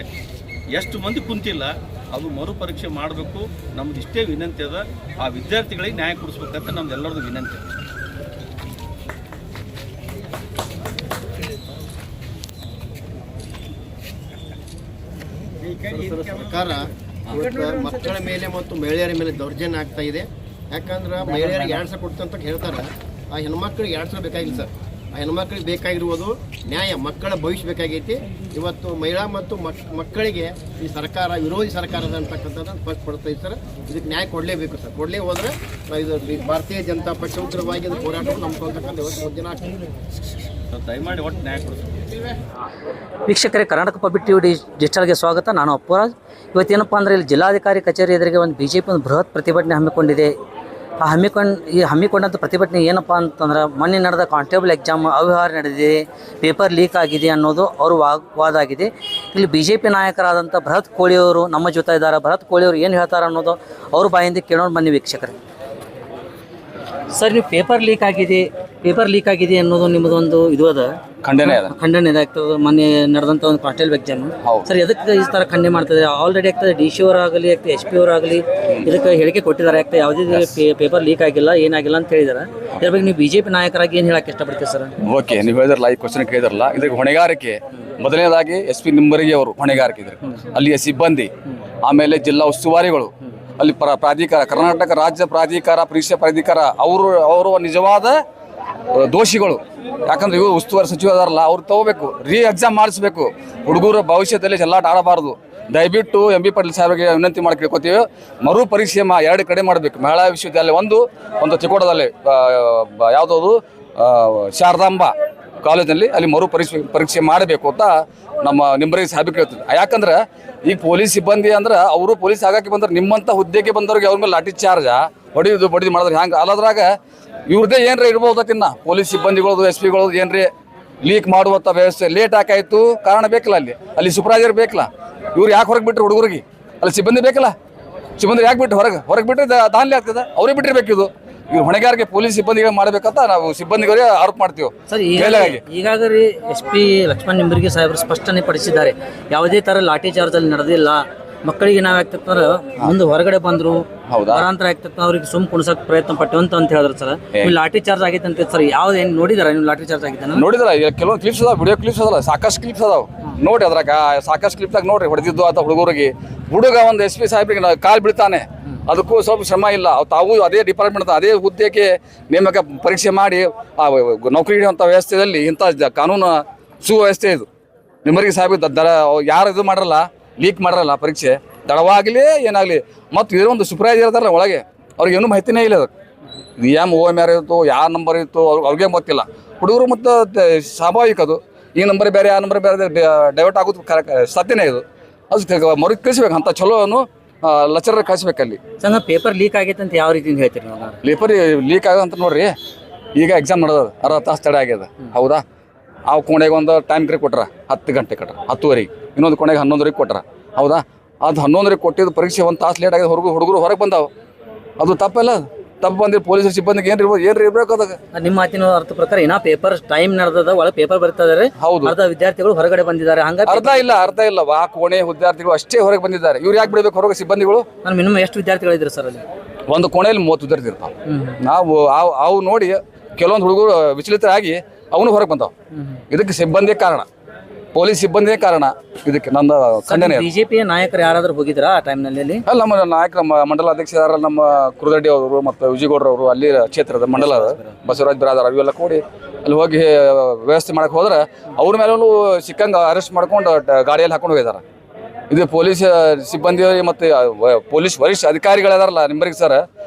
ಎಷ್ಟು ಮಂದಿ ಕುಂತಿಲ್ಲ. ಅದು ಮರುಪರೀಕ್ಷೆ ಮಾಡಬೇಕು. ನಮ್ದು ಇಷ್ಟೇ ವಿನಂತಿ ಅದ, ಆ ವಿದ್ಯಾರ್ಥಿಗಳಿಗೆ ನ್ಯಾಯ ಕೊಡಿಸ್ಬೇಕಂತ ನಮ್ದೆಲ್ಲರದು ವಿನಂತಿ. ಸರ್ಕಾರ ಮಕ್ಕಳ ಮೇಲೆ ಮತ್ತು ಮಹಿಳೆಯರ ಮೇಲೆ ದೌರ್ಜನ್ಯ ಆಗ್ತಾ ಇದೆ. ಯಾಕಂದ್ರೆ ಮಹಿಳೆಯರಿಗೆ 2 ಸಾವಿರ ಕೊಡ್ತಂತ ಹೇಳ್ತಾರೆ, ಆ ಹೆಣ್ಮಕ್ಳಿಗೆ 2 ಸಾವಿರ ಬೇಕಾಗಿಲ್ಲ ಸರ್. ಆ ಹೆಣ್ಮಕ್ಳಿಗೆ ಬೇಕಾಗಿರುವುದು ನ್ಯಾಯ, ಮಕ್ಕಳ ಭವಿಷ್ಯ ಬೇಕಾಗೈತಿ. ಇವತ್ತು ಮಹಿಳಾ ಮತ್ತು ಮಕ್ಕಳಿಗೆ ಈ ಸರ್ಕಾರ ವಿರೋಧಿ ಸರ್ಕಾರದ ಅಂತಕ್ಕಂಥದ್ದನ್ನು ಸ್ಪಷ್ಟಪಡ್ತಾ ಸರ್. ಇದಕ್ಕೆ ನ್ಯಾಯ ಕೊಡಲೇಬೇಕು ಸರ್. ಕೊಡಲೇ ಹೋದರೆ ನಾವು ಇದು ಭಾರತೀಯ ಜನತಾ ಪಕ್ಷ ಉಗ್ರವಾಗಿ ಅದು ಹೋರಾಟವನ್ನು ನಂಬ್ಕೊಳ್ತಕ್ಕಂಥ ಇವತ್ತು 1 ದಿನ ಆಗ್ತದೆ. ದಯಮಾಡಿ ಒಟ್ಟು ನ್ಯಾಯ ಕೊಡಿಸ್ತೀವಿ. ವೀಕ್ಷಕರೇ, ಕರ್ನಾಟಕ ಪಬ್ಲಿಕ್ ಟಿವಿ ಡಿಜಿಟಲ್ಗೆ ಸ್ವಾಗತ. ನಾನು ಅಪ್ಪುರಾಜ್. ಇವತ್ತೇನಪ್ಪ ಅಂದರೆ ಇಲ್ಲಿ ಜಿಲ್ಲಾಧಿಕಾರಿ ಕಚೇರಿ ಎದುರಿಗೆ ಒಂದು BJP ಒಂದು ಬೃಹತ್ ಪ್ರತಿಭಟನೆ ಹಮ್ಮಿಕೊಂಡಿದೆ. ಹಮ್ಮಿಕೊಂಡಂಥ ಪ್ರತಿಭಟನೆ ಏನಪ್ಪ ಅಂತಂದ್ರೆ, ಮೊನ್ನೆ ನಡೆದ ಕಾನ್ಸ್ಟೇಬಲ್ ಎಕ್ಸಾಮ್ ಅವ್ಯವಹಾರ ನಡೆದಿದೆ, ಪೇಪರ್ ಲೀಕ್ ಆಗಿದೆ ಅನ್ನೋದು ಅವ್ರ ವಾದ ಆಗಿದೆ. ಇಲ್ಲಿ BJP ನಾಯಕರಾದಂಥ ಭರತ್ ಕೋಳಿಯವರು ನಮ್ಮ ಜೊತೆ ಇದ್ದಾರೆ. ಭರತ್ ಕೋಳಿಯವರು ಏನು ಹೇಳ್ತಾರೆ ಅನ್ನೋದು ಅವ್ರ ಬಾಯಿಂದ ಕೇಳೋಣ ಬನ್ನಿ ವೀಕ್ಷಕರೇ. ಸರ್, ನೀವು ಪೇಪರ್ ಲೀಕ್ ಆಗಿದೆ ಅನ್ನೋದು ನಿಮ್ಮದೊಂದು ಇದು ಅದ, ಖಂಡನೆ ಆಗ್ತದೆ. ಮೊನ್ನೆ ನಡೆದಂಥ ಒಂದು ಕಾನ್ಸ್ಟೇಬಲ್ ಎಕ್ಸಾಮ್ ಸರ್, ಎದಕ್ಕೆ ಈ ಥರ ಖಂಡನೆ ಮಾಡ್ತಿದ್ದಾರೆ? ಆಲ್ರೆಡಿ ಆಗ್ತದೆ DC ಅವರಾಗಲಿ SP ಅವರಾಗಲಿ ಇದಕ್ಕೆ ಹೇಳಿಕೆ ಕೊಟ್ಟಿದ್ದಾರೆ. ಆಗ್ತದೆ ಯಾವುದೇ ಪೇಪರ್ ಲೀಕ್ ಆಗಿಲ್ಲ, ಏನಾಗಿಲ್ಲ ಅಂತ ಹೇಳಿದ್ದಾರೆ. ಇದ್ರ ಬಗ್ಗೆ ನೀವು BJP ನಾಯಕರಾಗಿ ಏನು ಹೇಳಕ್ಕೆ ಇಷ್ಟಪಡ್ತೀವಿ ಸರ್? ಓಕೆ, ನೀವು ಹೇಳಿದ್ರಲ್ಲ, ಈ ಕ್ವಶನ್ ಕೇಳಿದ್ರಲ್ಲ, ಇದಕ್ಕೆ ಹೊಣೆಗಾರಿಕೆ ಮೊದಲನೇದಾಗಿ SP ನಿಂಬರಿಗೆ ಅವರು ಹೊಣೆಗಾರಿಕೆ ಇದ್ದಾರೆ. ಅಲ್ಲಿಯ ಸಿಬ್ಬಂದಿ, ಆಮೇಲೆ ಜಿಲ್ಲಾ ಉಸ್ತುವಾರಿಗಳು, ಅಲ್ಲಿ ಪ್ರಾಧಿಕಾರ, ಕರ್ನಾಟಕ ರಾಜ್ಯ ಪ್ರಾಧಿಕಾರ, ಪರೀಕ್ಷಾ ಪ್ರಾಧಿಕಾರ ಅವರು ನಿಜವಾದ ದೋಷಿಗಳು. ಯಾಕಂದ್ರೆ ಇವರು ಉಸ್ತುವಾರಿ ಸಚಿವ ಅದಾರಲ್ಲ, ಅವ್ರು ತಗೋಬೇಕು, ಎಕ್ಸಾಮ್ ಮಾಡಿಸ್ಬೇಕು. ಹುಡುಗರ ಭವಿಷ್ಯದಲ್ಲಿ ಚೆಲ್ಲಾಟ ಆಡಬಾರ್ದು. ದಯವಿಟ್ಟು MB ಪಾಟೀಲ್ ಸಾಹೇಬ್ರಿಗೆ ವಿನಂತಿ ಮಾಡಿ ಕೇಳ್ಕೊತೀವಿ, ಮರು ಪರೀಕ್ಷೆ 2 ಕಡೆ ಮಾಡಬೇಕು. ಮಹಿಳಾ ವಿಶ್ವವಿದ್ಯಾಲಯ ಒಂದು ತಿಕೋಟದಲ್ಲಿ ಯಾವುದಾದ್ರು ಶಾರದಾಂಬಾ ಕಾಲೇಜಲ್ಲಿ ಅಲ್ಲಿ ಮರು ಪರೀಕ್ಷೆ ಮಾಡಬೇಕು ಅಂತ ನಮ್ಮ ನಿಂಬರಿಗೆ ಸಾಹೇಬ್ ಕೇಳ್ತದೆ. ಯಾಕಂದ್ರೆ ಈಗ ಪೊಲೀಸ್ ಸಿಬ್ಬಂದಿ ಅಂದ್ರೆ ಅವರು ಪೊಲೀಸ್ ಆಗಕ್ಕೆ ಬಂದ್ರೆ ನಿಮ್ಮಂಥ ಹುದ್ದೆಗೆ ಬಂದವ್ರಿಗೆ ಅವ್ರ ಮೇಲೆ ಲಾಠಿ ಚಾರ್ಜ ಬಡಿದು ಮಾಡಿದ್ರೆ ಹ್ಯಾಂಗೆ ಅಲ್ಲದ್ರಾಗ ಇವ್ರದ್ದೇ ಏನ್ರಿ ಇರ್ಬೋದಕ್ಕಿನ್ನ ಪೊಲೀಸ್ ಸಿಬ್ಬಂದಿಗಳದು ಎಸ್ ಪಿಗಳದು ಏನ್ರಿ ಲೀಕ್ ಮಾಡುವಂಥ ವ್ಯವಸ್ಥೆ ಲೇಟ್ ಆಕಾಯ್ತು ಕಾರಣ ಬೇಕಲ್ಲ ಅಲ್ಲಿ ಸೂಪರ್ವೈಸರ್ ಬೇಕಲ್ಲ ಇವ್ರು ಯಾಕೆ ಹೊರಗೆ ಬಿಟ್ರು ಹುಡುಗರಿಗೆ ಅಲ್ಲಿ ಸಿಬ್ಬಂದಿ ಬೇಕಲ್ಲ ಸಿಬ್ಬಂದಿ ಯಾಕೆ ಬಿಟ್ಟು ಹೊರಗೆ ಬಿಟ್ಟರೆ ದಾನ್ಲಿ ಆಗ್ತದೆ ಅವ್ರಿಗೆ ಬಿಟ್ಟಿರ್ಬೇಕು ಇದು ಇವ್ರು ಹೊಣೆಗಾರಿಕೆ ಪೊಲೀಸ್ ಸಿಬ್ಬಂದಿಗಳು ಮಾಡಬೇಕಂತ ನಾವು ಸಿಬ್ಬಂದಿಗಳಿಗೆ ಆರೋಪ ಮಾಡ್ತೀವಿ. ಸರ್ ಈಗಾಗಲೇ SP ಲಕ್ಷ್ಮಣ್ ನಿಂಬರ್ಗಿ ಸಾಹೇಬರು ಸ್ಪಷ್ಟನೆ ಪಡಿಸಿದ್ದಾರೆ, ಯಾವುದೇ ತರ ಲಾಠಿ ಚಾರ್ಜ್ ಅಲ್ಲಿ ನಡೆದಿಲ್ಲ. ಮಕ್ಕಳಿಗೆ ನಾವು ಆಗ್ತಂದ್ರೆ ಮುಂದೆ ಹೊರಗಡೆ ಬಂದ್ರು ವಾರಾಂತರ ಆಗ್ತಕ್ಕ ಅವ್ರಿಗೆ ಸುಮ್ ಕುಣಿಸಕ್ ಪ್ರಯತ್ನ ಪಟ್ಟವಂತ ಅಂತ ಹೇಳಿದ್ರು ಸರ್. ಲಾಠಿ ಚಾರ್ಜ್ ಆಗೈತೆ ಅಂತ ಸರ್ ಯಾವ್ದು ಏನು ನೋಡಿದಾರ ನೀವು ಲಾಠಿ ಚಾರ್ಜ್ ಆಗಿದ್ದ ನೋಡಿದ್ರ ಕೆಲವೊಂದು ಕ್ಲಿಪ್ಸ್ ಅದಾವ ವಿಡಿಯೋ ಕ್ಲಿಪ್ಸ್ ಅದಲ್ಲ ಸಾಕಷ್ಟು ಕ್ಲಿಪ್ಸ್ ಅದಾವ ನೋಡಿ ಅದ್ರಾಗ ಸಾಕಷ್ಟು ಕ್ಲಿಪ್ದಾಗ ನೋಡ್ರಿ ಹೊಡೆದಿದ್ದು ಆತ ಹುಡುಗ ಒಂದು SP ಸಾಹೇಬ್ರಿಗೆ ಕಾಲ್ ಬೀಳ್ತಾನೆ ಅದಕ್ಕೂ ಸ್ವಲ್ಪ ಶ್ರಮ ಇಲ್ಲ ತಾವು ಅದೇ ಡಿಪಾರ್ಟ್ಮೆಂಟ್ ಅದೇ ಹುದ್ದೆಗೆ ನೇಮಕ ಪರೀಕ್ಷೆ ಮಾಡಿ ನೌಕರಿ ಹಿಡಿಯುವಂಥ ವ್ಯವಸ್ಥೆಯಲ್ಲಿ ಇಂಥ ಕಾನೂನು ಸುವ್ಯವಸ್ಥೆ ಇದು. ನಿಮ್ಮರಿಗೆ ಸಾಹೇಬ್ ಯಾರು ಇದು ಮಾಡಲ್ಲ ಲೀಕ್ ಮಾಡಲ್ಲ ಪರೀಕ್ಷೆ ತಡವಾಗಲಿ ಏನಾಗಲಿ ಮತ್ತು ಇದೊಂದು ಸೂಪರ್ವೈಸರ್ ಇರ್ತಾರಲ್ಲ ಒಳಗೆ ಅವ್ರಿಗೆ ಏನೂ ಮಾಹಿತಿನೇ ಇಲ್ಲ ಅದಕ್ಕೆ OM ಯಾರು ಇತ್ತು ಯಾವ ನಂಬರ್ ಇತ್ತು ಅವ್ರಿಗೆ ಗೊತ್ತಿಲ್ಲ. ಹುಡುಗರು ಮತ್ತು ಸ್ವಾಭಾವಿಕ ಅದು ಈ ನಂಬರ್ ಬೇರೆ ಆ ನಂಬರ್ ಬೇರೆ ಡೈವರ್ಟ್ ಆಗೋದು ಸತ್ಯನೇ ಇದು. ಅದು ಮರು ಕಳಿಸ್ಬೇಕು ಅಂತ ಚಲೋನು ಲಚರ ಕಳಿಸ್ಬೇಕಲ್ಲಿ. ಸರ್ ಪೇಪರ್ ಲೀಕ್ ಆಗೈತೆ ಅಂತ ಯಾವ ರೀತಿ ಹೇಳ್ತೀರಿ ನಾವು? ಪೇಪರ್ ಲೀಕ್ ಆಗಂತ ನೋಡ್ರಿ ಈಗ ಎಕ್ಸಾಮ್ ನಡೆದ 60 ತಾಸು ತಡೆ ಆಗ್ಯದ ಹೌದಾ. ಆ ಕೋಣೆಗೆ ಒಂದು ಟೈಮ್ ಕ್ರಿ ಕೊಟ್ರ 10 ಗಂಟೆ ಕೊಟ್ರ 10:30 ಇನ್ನೊಂದು ಕೋಣೆಗೆ 11:00 ಕೊಟ್ರ ಹೌದಾ. ಅದು 11:00 ಕೊಟ್ಟಿದ್ದು ಪರೀಕ್ಷೆ 1 ತಾಸು ಲೇಟ್ ಆಗಿದೆ ಹುಡುಗರು ಹೊರಗೆ ಬಂದಾವ ಅದು ತಪ್ಪಲ್ಲ. ತಪ್ಪು ಬಂದಿರಿ ಪೊಲೀಸರು ಸಿಬ್ಬಂದಿಗೆ ಏನ್ರಿ ಇರ್ಬೇಕು ಅದಾಗ. ನಿಮ್ಮ ಮಾತಿನ ಅರ್ಥ ಪ್ರಕಾರ ಏನೋ ಪೇಪರ್ ಟೈಮ್ ನಡೆದ ಒಳಗೆ ಪೇಪರ್ ಬರ್ತಾ ಇದಾರೆ. ಹೌದು ಅರ್ಧ ವಿದ್ಯಾರ್ಥಿಗಳು ಹೊರಗಡೆ ಬಂದಿದ್ದಾರೆ. ಅರ್ಧ ಇಲ್ಲ ಆ ಕೋಣೆ ವಿದ್ಯಾರ್ಥಿಗಳು ಅಷ್ಟೇ ಹೊರಗೆ ಬಂದಿದ್ದಾರೆ. ಇವ್ರು ಯಾಕೆ ಬಿಡಬೇಕು ಹೊರಗೆ ಸಿಬ್ಬಂದಿಗಳು? ನಾನು ಮಿನಿಮಮ್ ಎಷ್ಟು ವಿದ್ಯಾರ್ಥಿಗಳಿದ್ರು ಸರ್ ಅಲ್ಲಿ? ಒಂದು ಕೋಣೆಯಲ್ಲಿ 30 ವಿದ್ಯಾರ್ಥಿ ಇರ್ತಾವೆ. ನಾವು ಅವು ನೋಡಿ ಕೆಲವೊಂದು ಹುಡುಗರು ವಿಚಲಿತರಾಗಿ ಅವನು ಹೊರಗೆ ಬಂದಾವ. ಇದಕ್ಕೆ ಸಿಬ್ಬಂದಿ ಕಾರಣ, ಪೊಲೀಸ್ ಸಿಬ್ಬಂದಿಯೇ ಕಾರಣ ಇದಕ್ಕೆ. ನನ್ನ ಖಂಡನೆ. ಬಿಜೆಪಿಯ ನಾಯಕರು ಯಾರಾದ್ರೂ ಹೋಗಿದ್ರಾ ಆ ಟೈಮ್ನಲ್ಲಿ? ಅಲ್ಲ ನಮ್ಮ ನಾಯಕರ ಮಂಡಲ ಅಧ್ಯಕ್ಷರಾದ ನಮ್ಮ ಕುರುದಡ್ಡಿ ಅವರು ಮತ್ತು ವಿಜಯಗೌಡರವರು ಅಲ್ಲಿ ಕ್ಷೇತ್ರದ ಮಂಡಲದ ಬಸವರಾಜ್ ಬಿರಾದಾರ ಅವೆಲ್ಲ ಕೂಡಿ ಅಲ್ಲಿ ಹೋಗಿ ವ್ಯವಸ್ಥೆ ಮಾಡಕ್ಕೆ ಹೋದ್ರೆ ಅವ್ರ ಮೇಲೂ ಸಿಕ್ಕಂಗೆ ಅರೆಸ್ಟ್ ಮಾಡ್ಕೊಂಡು ಗಾಡಿಯಲ್ಲಿ ಹಾಕೊಂಡು ಹೋಗಿದ್ದಾರೆ. ಇದು ಪೊಲೀಸ್ ಸಿಬ್ಬಂದಿ ಮತ್ತು ಪೊಲೀಸ್ ವರಿಷ್ಠ ಅಧಿಕಾರಿಗಳಿದಾರಲ್ಲ ನಿಮ್ಮರಿಗೆ ಸರ್,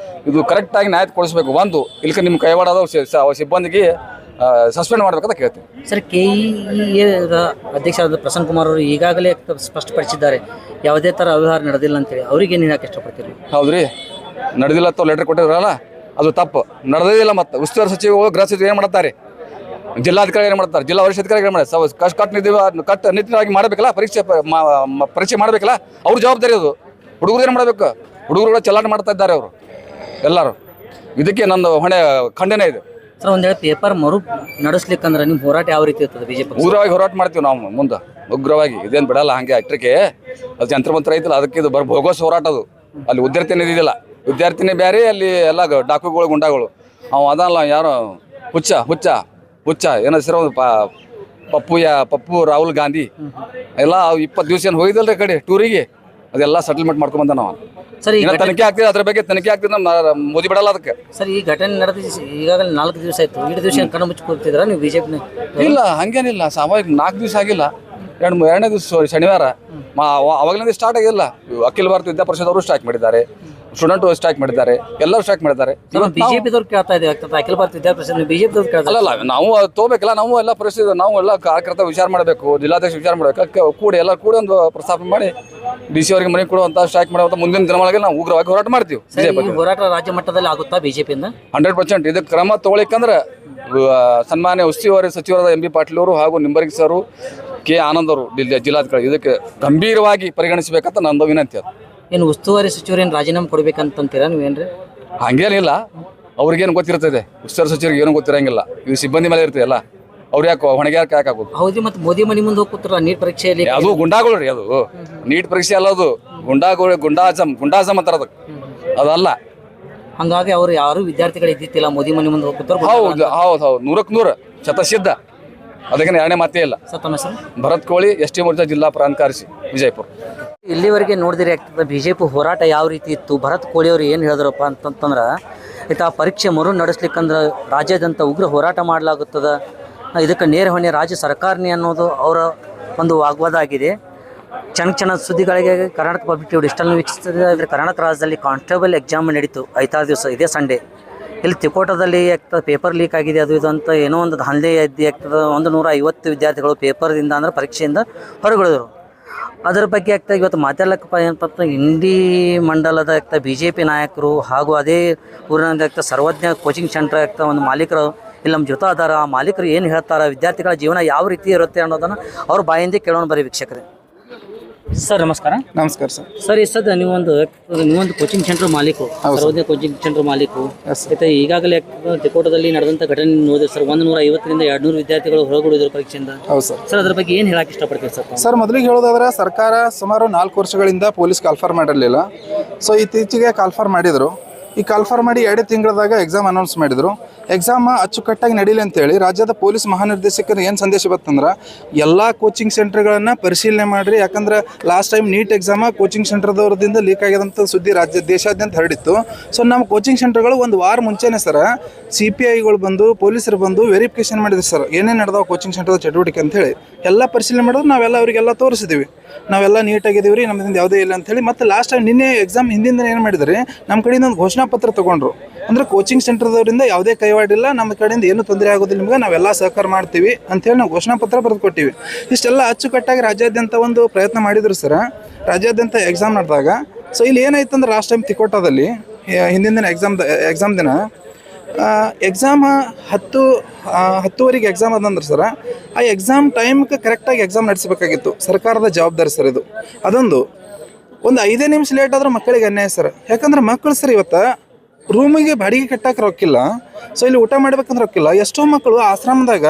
ಇದು ಕರೆಕ್ಟಾಗಿ ನ್ಯಾಯ ಕೊಡಿಸ್ಬೇಕು. ಒಂದು ಇಲ್ಕ ನಿಮ್ಮ ಕೈವಾಡದ ಸಿಬ್ಬಂದಿಗೆ ಸಸ್ಪೆಂಡ್ ಮಾಡ್ಬೇಕಂತ ಕೇಳ್ತೀನಿ. ಸರ್ KEA ಅಧ್ಯಕ್ಷರಾದ ಪ್ರಸನ್ನ ಕುಮಾರ್ ಅವರು ಈಗಾಗಲೇ ಸ್ಪಷ್ಟಪಡಿಸಿದ್ದಾರೆ ಯಾವುದೇ ಥರ ಅವ್ಯವಹಾರ ನಡೆದಿಲ್ಲ ಅಂತೇಳಿ. ಅವ್ರಿಗೆ ಏನು ಹೇಳಕ್ಕೆ ಇಷ್ಟಪಡ್ತೀರಿ? ಹೌದ್ರಿ, ನಡೆದಿಲ್ಲ ಅಥವಾ ಲೆಟರ್ ಕೊಟ್ಟಿದ್ರಲ್ಲ ಅದು ತಪ್ಪು. ನಡೆದಿಲ್ಲ. ಮತ್ತು ಉಸ್ತುವಾರಿ ಸಚಿವರು ಗೃಹ ಸಚಿವರು ಏನು ಮಾಡ್ತಾರೆ, ಜಿಲ್ಲಾಧಿಕಾರಿ ಏನು ಮಾಡ್ತಾರೆ, ಜಿಲ್ಲಾ ವರಿಷ್ಠಾಧಿಕಾರಿ ಏನು ಮಾಡ್ತಾರೆ, ಕಟ್ಟುನಿಟ್ಟಿನಾಗಿ ಮಾಡಬೇಕಲ್ಲ ಪರೀಕ್ಷೆ ಮಾಡಬೇಕಲ್ಲ ಅವ್ರ ಜವಾಬ್ದಾರಿ ಅದು. ಹುಡುಗರು ಏನು ಮಾಡಬೇಕು? ಹುಡುಗರುಗಳ ಚಲಾವಣೆ ಮಾಡ್ತಾ ಇದ್ದಾರೆ ಅವರು ಎಲ್ಲರೂ. ಇದಕ್ಕೆ ನಂದು ಖಂಡನೆ ಇದೆ. ಸರ್ ಒಂದು ಹೇಳಿ ಪೇಪರ್ ಮರು ನಡೆಸ್ಲಿಕ್ಕಂದ್ರೆ ನಿಮ್ಮ ಹೋರಾಟ ಯಾವ ರೀತಿ ಇರ್ತದೆ? ಬಿಜೆಪಿ ಉಗ್ರವಾಗಿ ಹೋರಾಟ ಮಾಡ್ತೀವಿ ನಾವು ಮುಂದೆ, ಉಗ್ರವಾಗಿ. ಇದೇನು ಬಿಡಲ್ಲ ಹಂಗೆ ಅಟ್ರಿಕೆ. ಅದು ಯಂತ್ರಮಂತ್ರ ಐತಿಲ್ಲ ಅದಕ್ಕೆ ಇದು ಭೋಗೋಸ್ ಹೋರಾಟ ಅದು. ಅಲ್ಲಿ ವಿದ್ಯಾರ್ಥಿನೇ ಇದ್ದಿಲ್ಲ, ವಿದ್ಯಾರ್ಥಿನೇ ಬೇರೆ, ಅಲ್ಲಿ ಎಲ್ಲ ಡಾಕುಗಳು ಗುಂಡಾಗಳು. ಅದಲ್ಲ ಯಾರೋ ಹುಚ್ಚ ಏನೋ ಹೆಸರು ಪಪ್ಪು ರಾಹುಲ್ ಗಾಂಧಿ ಎಲ್ಲ 20 ದಿವಸ ಏನು ಹೋಗಿದ್ದಲ್ರಿ ಕಡೆ ಟೂರಿಗೆ, ಅದೆಲ್ಲ ಸೆಟಲ್ಮೆಂಟ್ ಮಾಡ್ಕೊಂಬಂದ ನಾವು. ಸರ್ ಈಗ ತನಿಖೆ ಆಗ್ತಿದೆ, ಅದ್ರ ಬಗ್ಗೆ ತನಿಖೆ ಆಗ್ತಿದೆ. ನಮ್ಮ ಮೋದಿ ಬಿಡಲ್ಲ ಅದಕ್ಕೆ. ಸರ್ ಈ ಘಟನೆ ನಡೆದ ಈಗಾಗಲೇ 4 ದಿವಸ ಆಯ್ತು. 2 ದಿವಸ ಕಣ್ಣು ಮುಚ್ಚಿ ಕೂತಿದ್ರ ನೀವು ಬಿಜೆಪಿನ? ಇಲ್ಲ ಹಂಗೇನಿಲ್ಲ, ಸ್ವಾಭಾವಿಕ 4 ದಿವಸ ಆಗಿಲ್ಲ. 2ನೇ ದಿವಸ ಶನಿವಾರ ಅವಾಗಲಿಂದ ಸ್ಟಾರ್ಟ್ ಆಗಿಲ್ಲ. ಅಖಿಲ ಭಾರತ ವಿದ್ಯಾ ಪರಿಷತ್ ಅವರು ಸ್ಟ್ರೈಕ್ ಮಾಡಿದ್ದಾರೆ, ಸ್ಟೂಡೆಂಟ್ ಸ್ಟ್ರೈಕ್ ಮಾಡಿದ್ದಾರೆ, ಎಲ್ಲರೂ ಸ್ಟ್ರೈಕ್ ಮಾಡಿದ್ದಾರೆ. ಬಿಜೆಪಿದವ್ರು ಕೇಳ್ತಾ ಇದೆ ಅಖಿಲ ಭಾರತ ವಿದ್ಯಾ ಪರಿಷತ್ ಬಿಜೆಪಿದವ್ರು ಕೇಳ್ತಾ ಅಲ್ಲ ನಾವು ತಗೋಬೇಕಲ್ಲ. ನಾವು ಎಲ್ಲ ಪರಿಸ್ಥಿತಿ ನಾವು ಎಲ್ಲ ಕಾರ್ಯಕರ್ತ ವಿಚಾರ ಮಾಡಬೇಕು, ಜಿಲ್ಲಾಧ್ಯಕ್ಷ ವಿಚಾರ ಮಾಡಬೇಕು, ಕೂಡಿ ಎಲ್ಲ ಕೂಡಿ ಒಂದು ಪ್ರಸ್ತಾಪ ಮಾಡಿ DC ಅವರಿಗೆ ಮನೆ ಕೊಡುವಂತ ಸ್ಟ್ರೈಕ್ ಮಾಡುವಂತ ಮುಂದಿನ ದಿನಗಳಿಗೆ ನಾವು ಉಗ್ರವಾಗಿ ಹೋರಾಟ ಮಾಡ್ತೀವಿ. ಹೋರಾಟ ರಾಜ್ಯ ಮಟ್ಟದಲ್ಲಿ ಆಗುತ್ತಾ ಬಿಜೆಪಿಯಿಂದ? 100% ಇದಕ್ಕೆ ಕ್ರಮ ತಗೊಳ್ಳಿಕ್ಕಂದ್ರೆ ಸನ್ಮಾನ್ಯ ಉಸ್ತುವಾರಿ ಸಚಿವರಾದ MB ಪಾಟೀಲ್ ಅವರು ಹಾಗೂ ನಿಂಬರ್ಗಿ ಸರ್, K ಆನಂದ್ ಅವರು ಜಿಲ್ಲಾಧಿಕಾರಿ ಇದಕ್ಕೆ ಗಂಭೀರವಾಗಿ ಪರಿಗಣಿಸಬೇಕಂತ ನಂದು ವಿನಂತಿ. ಅದು ಏನು ಉಸ್ತುವಾರಿ ಸಚಿವರು ಏನು ರಾಜೀನಾಮೆ ಕೊಡ್ಬೇಕಂತೀರಾ ನೀವೇನ್ರಿ? ಹಂಗೇನಿಲ್ಲ, ಅವ್ರಿಗೇನು ಗೊತ್ತಿರ್ತದೆ, ಉಸ್ತುವಾರಿ ಸಚಿವರಿಗೆ ಏನು ಗೊತ್ತಿರಂಗಿಲ್ಲ. ಇದು ಸಿಬ್ಬಂದಿ ಮೇಲೆ ಇರ್ತದೆ ಎಲ್ಲ. ಅವ್ರು ಯಾಕೆ ಹೊಣೆಗಾರಿಕೆ ಯಾಕೆ ಆಗೋದು? ಹೌದು, ಮತ್ತೆ ಮೋದಿ ಮನೆ ಮುಂದೆ ಹೋಗ್ತಾರ ನೀಟ್ ಪರೀಕ್ಷೆಯಲ್ಲಿ. ಅದು ಗುಂಡಾಗಳು ರೀ, ಅದು ನೀಟ್ ಪರೀಕ್ಷೆ ಅಲ್ಲ, ಅದು ಗುಂಡಾಜಮ್ ಅಂತಾರ ಅದಕ್ಕೆ, ಅದಲ್ಲ. ಹಂಗಾಗಿ ಅವ್ರು ಯಾರು ವಿದ್ಯಾರ್ಥಿಗಳು ಇದ್ದಿತ್ತಿಲ್ಲ, ಮೋದಿ ಮನೆ ಮುಂದೆ ಹೋಗ್ತಾರ. ಹೌದು 100% ಶತಸಿದ್ಧ. ಅದಕ್ಕೆ 2ನೇ ಮಾತೇ ಇಲ್ಲ. ಭರತ್ ಕೋಳಿ ST ಮೋರ್ಚಾ ಜಿಲ್ಲಾ ಪ್ರಾಂತ ಕಾರ್ಯದರ್ಶಿ ವಿಜಯಪುರ. ಇಲ್ಲಿವರೆಗೆ ನೋಡಿದಿರಿ ಆಗ್ತದೆ ಬಿಜೆಪಿ ಹೋರಾಟ ಯಾವ ರೀತಿ ಇತ್ತು. ಭರತ್ ಕೋಳಿ ಅವರು ಏನು ಹೇಳಿದ್ರಪ್ಪ ಅಂತಂದ್ರೆ ಆ ಪರೀಕ್ಷೆ ಮರು ನಡೆಸ್ಲಿಕ್ಕಂದ್ರೆ ರಾಜ್ಯಾದ್ಯಂತ ಉಗ್ರ ಹೋರಾಟ ಮಾಡಲಾಗುತ್ತದೆ, ಇದಕ್ಕೆ ನೇರ ಹೊಣೆ ರಾಜ್ಯ ಸರ್ಕಾರನೇ ಅನ್ನೋದು ಅವರ ಒಂದು ವಾಗ್ವಾದ ಆಗಿದೆ. ಚೆನ್ನ ಸುದ್ದಿಗಳಿಗೆ ಕರ್ನಾಟಕ ಪಬ್ಲಿಕ್ ಟಿವಿ ಇಷ್ಟನ್ನು ವೀಕ್ಷಿಸಿದರೆ ಕರ್ನಾಟಕ ರಾಜ್ಯದಲ್ಲಿ ಕಾನ್ಸ್ಟೇಬಲ್ ಎಕ್ಸಾಮ್ ನಡೀತು 5 ದಿವಸ, ಇದೇ ಸಂಡೇ. ಇಲ್ಲಿ ತಿಕೋಟದಲ್ಲಿ ಆಗ್ತದೆ ಪೇಪರ್ ಲೀಕ್ ಆಗಿದೆ, ಅದು ಇದು ಅಂತ ಏನೋ ಒಂದು ದಾಂಧಲೆ ಆಗ್ತದೆ. 150 ವಿದ್ಯಾರ್ಥಿಗಳು ಪೇಪರ್ದಿಂದ ಅಂದರೆ ಪರೀಕ್ಷೆಯಿಂದ ಹೊರಗುಳಿದರು. ಅದರ ಬಗ್ಗೆ ಆಗ್ತಾ ಇವತ್ತು ಮಾತಾಡ್ಲಿಕ್ಕಪ್ಪ ಏನಪ್ಪ ಇಂಡಿ ಮಂಡಲದ ಆಗ್ತಾ BJP ನಾಯಕರು ಹಾಗೂ ಅದೇ ಊರಿನ ಆಗ್ತಾ ಸರ್ವಜ್ಞ ಕೋಚಿಂಗ್ ಸೆಂಟರ್ ಆಗ್ತಾ ಒಂದು ಮಾಲೀಕರು ಇಲ್ಲಿ ನಮ್ಮ ಜೊತೆ ಅದಾರ. ಆ ಮಾಲೀಕರು ಏನು ಹೇಳ್ತಾರೆ, ವಿದ್ಯಾರ್ಥಿಗಳ ಜೀವನ ಯಾವ ರೀತಿ ಇರುತ್ತೆ ಅನ್ನೋದನ್ನು ಅವ್ರ ಬಾಯಿಂದ ಕೇಳೋಣ ಬರೀ ವೀಕ್ಷಕರೇ. ಸರ್ ನಮಸ್ಕಾರ. ನಮಸ್ಕಾರ ಸರ್. ಸರ್ ಈ ಸದ್ಯ ನೀವೊಂದು ಕೋಚಿಂಗ್ ಸೆಂಟರ್ ಮಾಲೀಕರು, ಸರ್ವಜ್ಞ ಕೋಚಿಂಗ್ ಸೆಂಟರ್ ಮಾಲೀಕರು. ಮತ್ತೆ ಈಗಾಗಲೇ ತಿಕೋಟದಲ್ಲಿ ನಡೆದಂಥ ಘಟನೆ ನೋಡಿದ್ರೆ ಸರ್ 150ರಿಂದ 200 ವಿದ್ಯಾರ್ಥಿಗಳು ಹೊರಗುಳಿದ್ರು ಪರೀಕ್ಷೆಯಿಂದ. ಹೌದು ಸರ್. ಸರ್ ಅದ್ರ ಬಗ್ಗೆ ಏನು ಹೇಳಕ್ಕೆ ಇಷ್ಟಪಡ್ತೀವಿ ಸರ್? ಸರ್ ಮೊದಲಿಗೆ ಹೇಳೋದಾದ್ರೆ ಸರ್ಕಾರ ಸುಮಾರು 4 ವರ್ಷಗಳಿಂದ ಪೊಲೀಸ್ ಕಾಲ್ಫಾರ್ ಮಾಡಿರಲಿಲ್ಲ. ಸೊ ಇತ್ತೀಚೆಗೆ ಕಾಲ್ಫಾರ್ ಮಾಡಿದರು. ಈ ಕಾಲ್ಫಾರ್ ಮಾಡಿ 2 ತಿಂಗಳದಾಗ ಎಕ್ಸಾಮ್ ಅನೌನ್ಸ್ ಮಾಡಿದರು. ಎಕ್ಸಾಮ್ ಅಚ್ಚುಕಟ್ಟಾಗಿ ನಡೀಲಿ ಅಂತೇಳಿ ರಾಜ್ಯದ ಪೊಲೀಸ್ ಮಹಾನಿರ್ದೇಶಕರು ಏನು ಸಂದೇಶ ಬತ್ತಂದ್ರೆ ಎಲ್ಲ ಕೋಚಿಂಗ್ ಸೆಂಟರ್ಗಳನ್ನು ಪರಿಶೀಲನೆ ಮಾಡಿರಿ. ಯಾಕಂದ್ರೆ last time NEET exam coaching ಸೆಂಟರ್ದವ್ರದಿಂದ ಲೀಕ್ ಆಗ್ಯದಂಥ ಸುದ್ದಿ ದೇಶಾದ್ಯಂತ ಹರಡಿತ್ತು. ಸೊ ನಮ್ಮ ಕೋಚಿಂಗ್ ಸೆಂಟರ್ಗಳು 1 ವಾರ ಮುಂಚೆನೇ ಸರ್ CPIಗಳು ಬಂದು ಪೊಲೀಸರು ಬಂದು ವೆರಿಫಿಕೇಶನ್ ಮಾಡಿದ್ರು ಸರ್, ಏನೇನು ನಡೆದಾವ ಕೋಚಿಂಗ್ ಸೆಂಟರ್ ಚಟುವಟಿಕೆ ಅಂತೇಳಿ ಎಲ್ಲ ಪರಿಶೀಲನೆ ಮಾಡಿದ್ರು. ನಾವೆಲ್ಲ ಅವರಿಗೆಲ್ಲ ತೋರಿಸಿದ್ದೀವಿ, ನಾವೆಲ್ಲ ನೀಟಾಗಿದ್ದೀವಿ ರೀ, ನಮ್ಮದಿಂದ ಯಾವುದೇ ಇಲ್ಲ ಅಂತೇಳಿ. ಮತ್ತು ಲಾಸ್ಟ್ ಟೈಮ್ ನಿನ್ನೆ ಎಕ್ಸಾಮ್ ಹಿಂದಿನ ಏನು ಮಾಡಿದ್ರಿ, ನಮ್ಮ ಕಡೆಯಿಂದ ಒಂದು ಘೋಷಣಾ ಪತ್ರ ತೊಗೊಂಡ್ರು. ಅಂದರೆ ಕೋಚಿಂಗ್ ಸೆಂಟರ್ದವರಿಂದ ಯಾವುದೇ ಕೈವಾಡಿಲ್ಲ, ನಮ್ಮ ಕಡೆಯಿಂದ ಏನು ತೊಂದರೆ ಆಗೋದಿಲ್ಲ, ನಿಮ್ಗೆ ನಾವೆಲ್ಲ ಸಹಕಾರ ಮಾಡ್ತೀವಿ ಅಂಥೇಳಿ ನಾವು ಘೋಷಣಾ ಪತ್ರ ಬರೆದು ಕೊಟ್ಟಿವಿ. ಇಷ್ಟೆಲ್ಲ ಅಚ್ಚುಕಟ್ಟಾಗಿ ರಾಜ್ಯಾದ್ಯಂತ ಒಂದು ಪ್ರಯತ್ನ ಮಾಡಿದ್ರು ಸರ್ ರಾಜ್ಯಾದ್ಯಂತ ಎಕ್ಸಾಮ್ ನಡೆದಾಗ. ಸೊ ಇಲ್ಲಿ ಏನಾಯ್ತು ಅಂದ್ರೆ ಲಾಸ್ಟ್ ಟೈಮ್ ತಿಕೋಟದಲ್ಲಿ ಹಿಂದಿನ ಎಕ್ಸಾಮ್ ದಿನ ಎಕ್ಸಾಮ್ 10:10ವರೆಗೆ ಎಕ್ಸಾಮ್ ಅದಂದ್ರೆ ಸರ್ ಆ ಎಕ್ಸಾಮ್ ಟೈಮ್ಗೆ ಕರೆಕ್ಟಾಗಿ ಎಕ್ಸಾಮ್ ನಡೆಸಬೇಕಾಗಿತ್ತು. ಸರ್ಕಾರದ ಜವಾಬ್ದಾರಿ ಸರ್ ಇದು. ಒಂದು 5 ನಿಮಿಷ ಲೇಟ್ ಆದ್ರೆ ಮಕ್ಕಳಿಗೆ ಅನ್ಯಾಯ ಸರ್. ಯಾಕಂದ್ರೆ ಮಕ್ಕಳು ಸರ್ ಇವತ್ತು ರೂಮಿಗೆ ಬಾಡಿಗೆ ಕಟ್ಟಕ್ಕೆ ರೊಕ್ಕಿಲ್ಲ, ಸೊ ಇಲ್ಲಿ ಊಟ ಮಾಡ್ಬೇಕಂದ್ರೆ ರೊಕ್ಕಿಲ್ಲ. ಎಷ್ಟೋ ಮಕ್ಕಳು ಆಶ್ರಮದಾಗ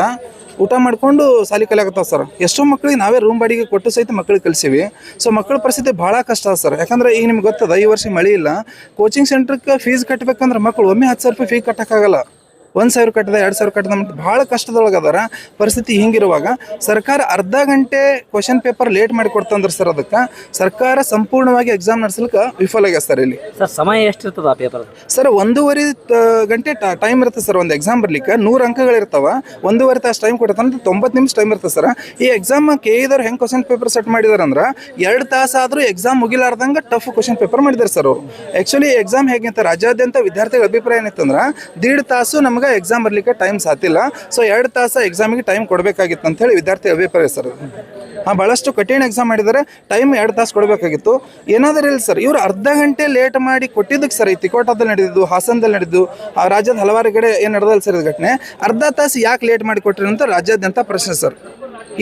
ಊಟ ಮಾಡ್ಕೊಂಡು ಸಾಲಿ ಕಲಿಯಾಕತ್ತಾವ ಸರ್. ಎಷ್ಟೋ ಮಕ್ಕಳಿಗೆ ನಾವೇ ರೂಮ್ ಬಾಡಿಗೆ ಕೊಟ್ಟು ಸಹಿತ ಮಕ್ಕಳಿಗೆ ಕಲಿಸೀವಿ. ಸೊ ಮಕ್ಕಳ ಪರಿಸ್ಥಿತಿ ಭಾಳ ಕಷ್ಟ ಅದ ಸರ್. ಯಾಕಂದ್ರೆ ಈಗ ನಿಮ್ಗೆ ಗೊತ್ತದ ಈ ವರ್ಷ ಮಳೆ ಇಲ್ಲ. ಕೋಚಿಂಗ್ ಸೆಂಟ್ರಿಗೆ ಫೀಸ್ ಕಟ್ಟಬೇಕಂದ್ರೆ ಮಕ್ಕಳು ಒಮ್ಮೆ 10,000 ರೂಪಾಯಿ ಫೀ ಕಟ್ಟೋಕ್ಕಾಗಲ್ಲ. 1,000 ಕಟ್ಟದ 2,000 ಕಟ್ಟದ ಭಾಳ ಕಷ್ಟದೊಳಗೆ ಅದಾರ. ಪರಿಸ್ಥಿತಿ ಹಿಂಗಿರುವಾಗ ಸರ್ಕಾರ ಅರ್ಧ ಗಂಟೆ ಕ್ವಶನ್ ಪೇಪರ್ ಲೇಟ್ ಮಾಡಿ ಕೊಡ್ತಂದ್ರೆ ಸರ್ ಅದಕ್ಕೆ ಸರ್ಕಾರ ಸಂಪೂರ್ಣವಾಗಿ ಎಕ್ಸಾಮ್ ನಡೆಸಲಿಕ್ಕೆ ವಿಫಲ ಆಗ್ಯದ ಸರ್. ಇಲ್ಲಿ ಸರ್ ಸಮಯ ಎಷ್ಟಿರ್ತದೆ ಆ ಪೇಪರ್? ಸರ್ 1.5 ಗಂಟೆ ಟೈಮ್ ಇರುತ್ತೆ ಸರ್. ಒಂದು ಎಕ್ಸಾಮ್ ಬರ್ಲಿಕ್ಕೆ 100 ಅಂಕಗಳಿರ್ತಾವ. 1.5 ತಾಸು ಟೈಮ್ ಕೊಡುತ್ತಂದ್ರೆ 90 ನಿಮಿಷ ಟೈಮ್ ಇರ್ತದೆ ಸರ್. ಈ ಎಕ್ಸಾಮ್ KE ಹೆಂಗೆ ಕ್ವಶನ್ ಪೇಪರ್ ಸೆಟ್ ಮಾಡಿದಾರೆ ಅಂದ್ರೆ 2 ತಾಸು ಆದರೂ ಎಕ್ಸಾಮ್ ಮುಗಿಲಾರ್ದಂಗೆ ಟಫ್ ಕ್ವಶನ್ ಪೇಪರ್ ಮಾಡಿದ್ದಾರೆ ಸರ್ ಅವರು. ಆ್ಯಕ್ಚುಲಿ ಎಕ್ಸಾಮ್ ಹೇಗಿಂತ ರಾಜ್ಯಾದ್ಯಂತ ವಿದ್ಯಾರ್ಥಿಗಳ ಅಭಿಪ್ರಾಯ ಏನಿತ್ತಂದ್ರೆ 1.5 ತಾಸು ನಮ್ಗೆ ಎಕ್ಸಾಮ್ ಬರ್ಲಿಕ್ಕೆ ಟೈಮ್ ಸಾತಿಲ್ಲ. ಸೊ 2 ತಾಸು ಎಕ್ಸಾಮಿಗೆ ಟೈಮ್ ಕೊಡಬೇಕಾಗಿತ್ತು ಅಂತೇಳಿ ವಿದ್ಯಾರ್ಥಿ ಅಭಿಪ್ರಾಯ ಸರ್. ಭಾಳಷ್ಟು ಕಠಿಣ ಎಕ್ಸಾಮ್ ಮಾಡಿದ್ದಾರೆ, ಟೈಮ್ 2 ತಾಸು ಕೊಡಬೇಕಾಗಿತ್ತು. ಏನಾದರೂ ಇಲ್ಲ ಸರ್, ಇವರು ಅರ್ಧ ಗಂಟೆ ಲೇಟ್ ಮಾಡಿ ಕೊಟ್ಟಿದ್ದಕ್ಕೆ ಸರ್ ಈ ತಿಕೋಟದಲ್ಲಿ ನಡೆದಿದ್ದು, ಹಾಸನದಲ್ಲಿ ನಡೆದಿದ್ದು, ರಾಜ್ಯದ ಹಲವಾರು ಕಡೆ ಏನು ನಡೆದಲ್ಲ ಸರ್ ಇದು ಘಟನೆ. ಅರ್ಧ ತಾಸು ಯಾಕೆ ಲೇಟ್ ಮಾಡಿ ಕೊಟ್ರಿ ಅಂತ ರಾಜ್ಯಾದ್ಯಂತ ಪ್ರಶ್ನೆ ಸರ್.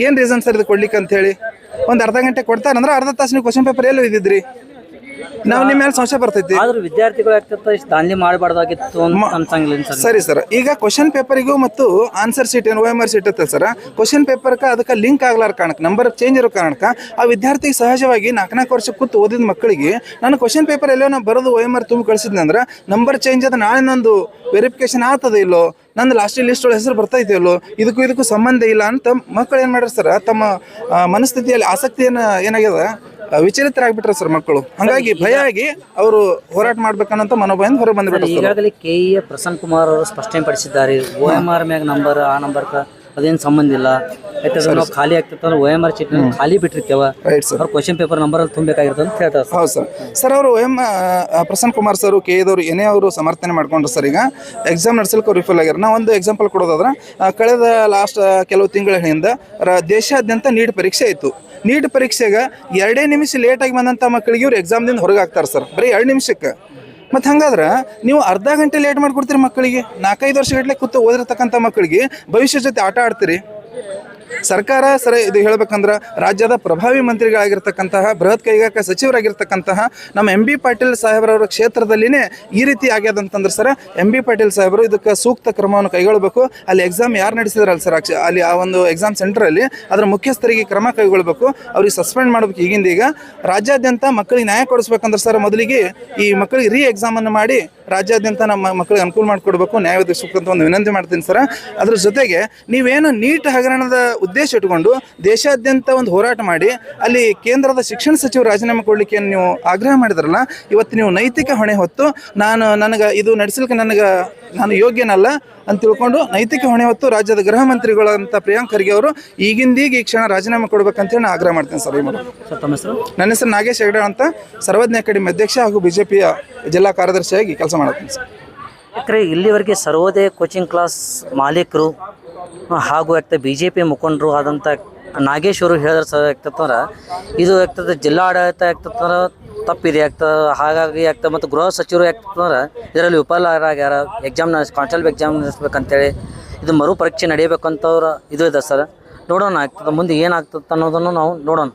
ಏನು ರೀಸನ್ ಸರ್ ಇದು ಕೊಡ್ಲಿಕ್ಕೆ ಅಂತೇಳಿ? ಒಂದು ಅರ್ಧ ಗಂಟೆ ಕೊಡ್ತಾರಂದ್ರೆ ಅರ್ಧ ತಾಸು ನೀವು ಕ್ವಶನ್ ಪೇಪರ್ ಎಲ್ಲಿ ಇದ್ದಿದ್ರಿ? ನಾವು ನಿಮ್ಮ ಮೇಲೆ ಸಂಶಯ ಬರ್ತೈತಿ. ಆದ್ರೆ ವಿದ್ಯಾರ್ಥಿಗಳು ಆಗ್ತದೆ ದಾಂಧಲಿ ಮಾಡಬಾರ್ದಾಗಿತ್ತು ಅನ್ಸಂಗಿಲ್ಲ ಸರಿ ಸರ್. ಈಗ ಕ್ವಶನ್ ಪೇಪರಿಗೂ ಮತ್ತು ಆನ್ಸರ್ ಶೀಟ್ ಏನು OMR ಶೀಟ್ ಇರ್ತದೆ ಸರ್, ಕ್ವಶನ್ ಪೇಪರ್ಗೆ ಅದಕ್ಕೆ ಲಿಂಕ್ ಆಗ್ಲಾರ ಕಾರಣಕ್ಕೆ, ನಂಬರ್ ಚೇಂಜ್ ಇರೋ ಕಾರಣಕ್ಕೆ ಆ ವಿದ್ಯಾರ್ಥಿಗೆ ಸಹಜವಾಗಿ 4 ವರ್ಷ ಕೂತು ಓದಿದ ಮಕ್ಕಳಿಗೆ ನಾನು ಕ್ವಶನ್ ಪೇಪರ್ ಎಲ್ಲೋ ನಾವು ಬರೋದು OMR ತುಂಬಿ ಕಳಿಸಿದ್ನಿ ಅಂದ್ರೆ ನಂಬರ್ ಚೇಂಜ್ ಅದ ನಾಳೆ ನಂದು ವೆರಿಫಿಕೇಶನ್ ಆಗ್ತದೆ ಇಲ್ಲೋ, ನಂದು ಲಾಸ್ಟ್ ಲಿಸ್ಟ್ ಒಳಗೆ ಹೆಸರು ಬರ್ತಾ ಇದೆಯಲ್ಲೋ, ಇದಕ್ಕೂ ಸಂಬಂಧ ಇಲ್ಲ ಅಂತ ಮಕ್ಕಳು ಏನು ಮಾಡ್ಯಾರ ಸರ್, ತಮ್ಮ ಮನಸ್ಥಿತಿಯಲ್ಲಿ ಆಸಕ್ತಿಯನ್ನು ಏನಾಗ್ಯದ ವಿಚಲಿತರಾಗ್ಬಿಟ್ರೆ ಸರ್ ಮಕ್ಕಳು. ಹಂಗಾಗಿ ಭಯ ಆಗಿ ಅವರು ಹೋರಾಟ ಮಾಡ್ಬೇಕನ್ನೋ ಮನೋಭಾವದಿಂದ ಹೊರ ಬಂದ್ಬಿಟ್ರೆ. ಈಗಾಗಲೇ KE ಪ್ರಸನ್ನ ಕುಮಾರ್ ಅವರು ಸ್ಪಷ್ಟಪಡಿಸಿದ್ದಾರೆ, OMR ಮ್ಯಾಗ ನಂಬರ್ ಆ ನಂಬರ್ಕ ಅದೇನು ಸಂಬಂಧ ಇಲ್ಲ. ಯಾಕಂದ್ರೆ ನಾವು ಖಾಲಿ ಆಗ್ತಿತ್ತು OMR ಚೀಟ್ ಖಾಲಿ ಬಿಟ್ಟಿರ್ತೇವ, ಅವ್ರು ಕ್ವಶನ್ ಪೇಪರ್ ನಂಬರ್ ಅಲ್ಲಿ ತುಂಬಬೇಕಾಗಿರುತ್ತೆ ಅಂತ ಹೇಳ್ತಾರೆ. ಹೌದು ಸರ್. ಸರ್ ಅವರು ಪ್ರಸನ್ನ ಕುಮಾರ್ ಸರ್ KE ಏನೇ ಅವರು ಸಮರ್ಥನೆ ಮಾಡ್ಕೊಂಡ್ರು ಸರ್. ಈಗ ಎಕ್ಸಾಮ್ ನಡೆಸಲಿಕ್ಕೆ ಅವ್ರು ವಿಫಲ ಆಗ್ಯಾರ. ನಾವು ಒಂದು ಎಕ್ಸಾಂಪಲ್ ಕೊಡೋದಾದ್ರೆ ಕಳೆದ ಲಾಸ್ಟ್ ಕೆಲವು ತಿಂಗಳ ಹಿಂದೆ ದೇಶಾದ್ಯಂತ ನೀಟ್ ಪರೀಕ್ಷೆ ಆಯಿತು. ನೀಟ್ ಪರೀಕ್ಷೆಗೆ 2 ನಿಮಿಷ ಲೇಟಾಗಿ ಬಂದಂಥ ಮಕ್ಕಳಿಗೆ ಇವ್ರು ಎಕ್ಸಾಮ್ದಿಂದ ಹೊರಗೆ ಹಾಕ್ತಾರೆ ಸರ್, ಬರೀ 2 ನಿಮಿಷಕ್ಕೆ. ಮತ್ತು ಹಂಗಾದ್ರೆ ನೀವು ಅರ್ಧ ಗಂಟೆ ಲೇಟ್ ಮಾಡಿಕೊಡ್ತೀರಿ ಮಕ್ಕಳಿಗೆ. 4-5 ವರ್ಷಗಟ್ಟಲೆ ಕೂತು ಓದಿರ್ತಕ್ಕಂಥ ಮಕ್ಕಳಿಗೆ ಭವಿಷ್ಯ ಜೊತೆ ಆಟ ಆಡ್ತೀರಿ. ಸರ್ಕಾರ ಸರಿ ಇದು ಹೇಳ್ಬೇಕಂದ್ರೆ ರಾಜ್ಯದ ಪ್ರಭಾವಿ ಮಂತ್ರಿಗಳಾಗಿರ್ತಕ್ಕಂತಹ ಬೃಹತ್ ಕೈಗಾರಿಕಾ ಸಚಿವರಾಗಿರ್ತಕ್ಕಂತಹ ನಮ್ಮ MB ಪಾಟೀಲ್ ಸಾಹೇಬ್ರವರ ಕ್ಷೇತ್ರದಲ್ಲಿನೇ ಈ ರೀತಿ ಆಗ್ಯದಂತಂದ್ರೆ ಸರ್, MB ಪಾಟೀಲ್ ಸಾಹೇಬರು ಇದಕ್ಕೆ ಸೂಕ್ತ ಕ್ರಮವನ್ನು ಕೈಗೊಳ್ಳಬೇಕು. ಅಲ್ಲಿ ಎಕ್ಸಾಮ್ ಯಾರು ನಡೆಸಿದ್ರಲ್ಲ ಸರ್, ಅಲ್ಲಿ ಆ ಒಂದು ಎಕ್ಸಾಮ್ ಸೆಂಟರಲ್ಲಿ ಅದರ ಮುಖ್ಯಸ್ಥರಿಗೆ ಕ್ರಮ ಕೈಗೊಳ್ಳಬೇಕು, ಅವ್ರಿಗೆ ಸಸ್ಪೆಂಡ್ ಮಾಡಬೇಕು. ಈಗ ರಾಜ್ಯಾದ್ಯಂತ ಮಕ್ಕಳಿಗೆ ನ್ಯಾಯ ಕೊಡಿಸ್ಬೇಕಂದ್ರೆ ಸರ್ ಮೊದಲಿಗೆ ಈ ಮಕ್ಕಳಿಗೆ ಎಕ್ಸಾಮನ್ನು ಮಾಡಿ ರಾಜ್ಯಾದ್ಯಂತ ನಮ್ಮ ಮಕ್ಕಳಿಗೆ ಅನುಕೂಲ ಮಾಡಿಕೊಡ್ಬೇಕು, ನ್ಯಾಯ ಒದಗಿಸಬೇಕಂತ ಒಂದು ವಿನಂತಿ ಮಾಡ್ತೀನಿ ಸರ್. ಅದ್ರ ಜೊತೆಗೆ ನೀವೇನು ನೀಟ್ ಹಗರಣದ ಉದ್ದೇಶ ಇಟ್ಕೊಂಡು ದೇಶಾದ್ಯಂತ ಒಂದು ಹೋರಾಟ ಮಾಡಿ ಅಲ್ಲಿ ಕೇಂದ್ರದ ಶಿಕ್ಷಣ ಸಚಿವ ರಾಜೀನಾಮೆ ಕೊಡಲಿಕ್ಕೆ ನೀವು ಆಗ್ರಹ ಮಾಡಿದ್ರಲ್ಲ, ಇವತ್ತು ನೀವು ನೈತಿಕ ಹೊಣೆ ಹೊತ್ತು ನನಗೆ ಇದು ನಡೆಸಲಿಕ್ಕೆ ನಾನು ಯೋಗ್ಯನಲ್ಲ ಅಂತ ತಿಳ್ಕೊಂಡು ನೈತಿಕ ಹೊಣೆ ಹೊತ್ತು ರಾಜ್ಯದ ಗೃಹ ಮಂತ್ರಿಗಳಂತ ಪ್ರಿಯಾಂಕ್ ಖರ್ಗೆ ಅವರು ಈಗಿಂದೀಗ ಈ ಕ್ಷಣ ರಾಜೀನಾಮೆ ಕೊಡಬೇಕಂತೇಳಿ ನಾನು ಆಗ್ರಹ ಮಾಡ್ತೀನಿ ಸರ್. ನನ್ನ ಹೆಸರು ನಾಗೇಶ್ ಹೆಗ್ಡೆ ಅಂತ, ಸರ್ವಜ್ಞ ಅಕಾಡೆಮಿ ಅಧ್ಯಕ್ಷ ಹಾಗೂ BJPಯ ಜಿಲ್ಲಾ ಕಾರ್ಯದರ್ಶಿಯಾಗಿ ಕೆಲಸ ಮಾಡ್ತೀನಿ ಸರ್. ಯಾಕಂದರೆ ಇಲ್ಲಿವರೆಗೆ ಸರ್ವೋದಯ ಕೋಚಿಂಗ್ ಕ್ಲಾಸ್ ಮಾಲೀಕರು ಹಾಗೂ BJP ಮುಖಂಡರು ಆದಂಥ ನಾಗೇಶ್ ಅವರು ಹೇಳಿದ್ರೆ ಸರ್ ಆಗ್ತದಂದ್ರೆ ಇದು ಆಗ್ತದೆ ಜಿಲ್ಲಾ ಆಡಳಿತ ಆಗ್ತದಂದ್ರೆ ತಪ್ಪಿದೆ ಆಗ್ತದೆ, ಹಾಗಾಗಿ ಆಗ್ತದೆ. ಮತ್ತು ಗೃಹ ಸಚಿವರು ಆಗ್ತದಂದ್ರೆ ಇದರಲ್ಲಿ ವಿಫಲರಾಗ್ಯಾರ. ಎಕ್ಸಾಮ್ ಕಾನ್ಸ್ಟೇಬಲ್ ಎಕ್ಸಾಮ್ ನಡೆಸ್ಬೇಕಂತೇಳಿ ಇದು ಮರು ಪರೀಕ್ಷೆ ನಡೀಬೇಕಂತವ್ರು ಇದು ಇದೆ ಸರ್. ನೋಡೋಣ ಆಗ್ತದೆ ಮುಂದೆ ಏನಾಗ್ತದೆ ಅನ್ನೋದನ್ನು ನಾವು ನೋಡೋಣ.